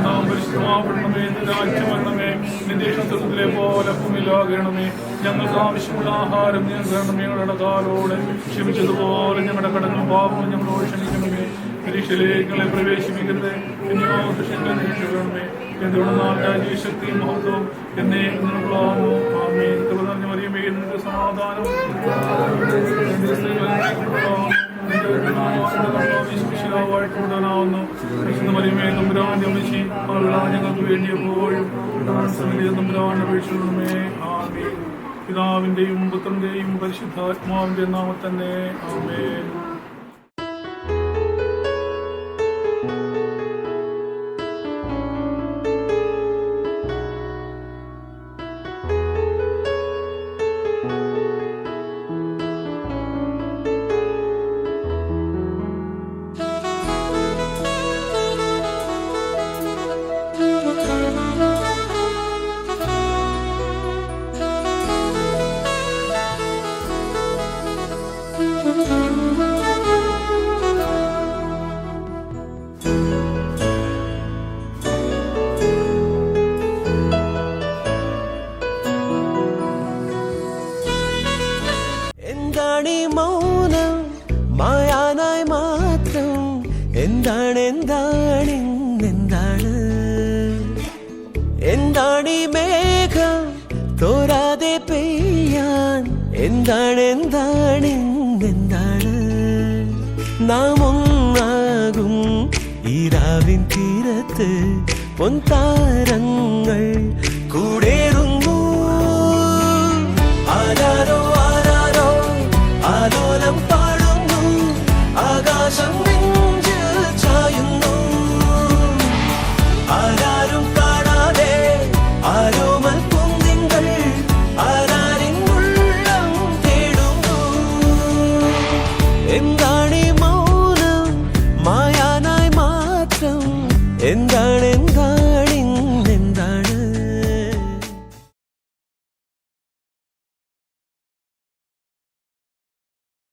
നാം പരിശുദ്ധമാകണമേ, രാജ്യം വരണമേ, നിന്റെ ഇഷ്ടത്തിലെ പോലെ ഭൂമിയിലാകണമേ. ഞങ്ങൾക്ക് ആവശ്യമുള്ള ആഹാരം ഞങ്ങൾക്ക് ഞങ്ങളുടെ കാലോടെ ക്ഷമിച്ചതുപോലെ ഞങ്ങളുടെ കടങ്ങളും പാപങ്ങളും ഞങ്ങളോട് ക്ഷമിക്കണമേ. പരീക്ഷയിലേക്ക് ഞങ്ങളെ പ്രവേശിപ്പിക്കരുത്, രക്ഷണമേ. എന്തുകൊണ്ടാണ് ശക്തിയും മഹത്വവും എന്നെ നിങ്ങളുള്ളാകുന്നു. ആമേൻ. നിറഞ്ഞ മറിയമേ, നിന്റെ സമാധാനം മറിയമേ, തമ്പുരാന്റെ അമ്മച്ചി ഞങ്ങൾക്ക് വേണ്ടിയപ്പോഴും തമ്പുരാന്റെ അപേക്ഷിക്കണമേ. ആമേൻ. പിതാവിന്റെയും പുത്രന്റെയും പരിശുദ്ധാത്മാവിന്റെ നാമത്തിൽ തന്നെ ആമേൻ. എന്താണീ മൗനം മായാനായി മാത്രം? എന്താണ് എന്താണീ മേഘം തോരാതെ പെയ്യാൻ? എന്താണ് നാം ഒന്നാകും ഈരാവിൻ തീരത്ത് പൊൻതാരങ്ങൾ കൂടേറുന്നു. ആരാരോ ആലോലം പാടുന്നു, ആകാശം നെഞ്ചിൽ ചായുന്നു. ആരാരും കാണാതെ ആരോമൽ പൂന്തിങ്കൾ ആരാരിൻ ഉള്ളം തേടുന്നു. എന്താണീ മൗനം മായാനായി മാത്രം? എന്താണ്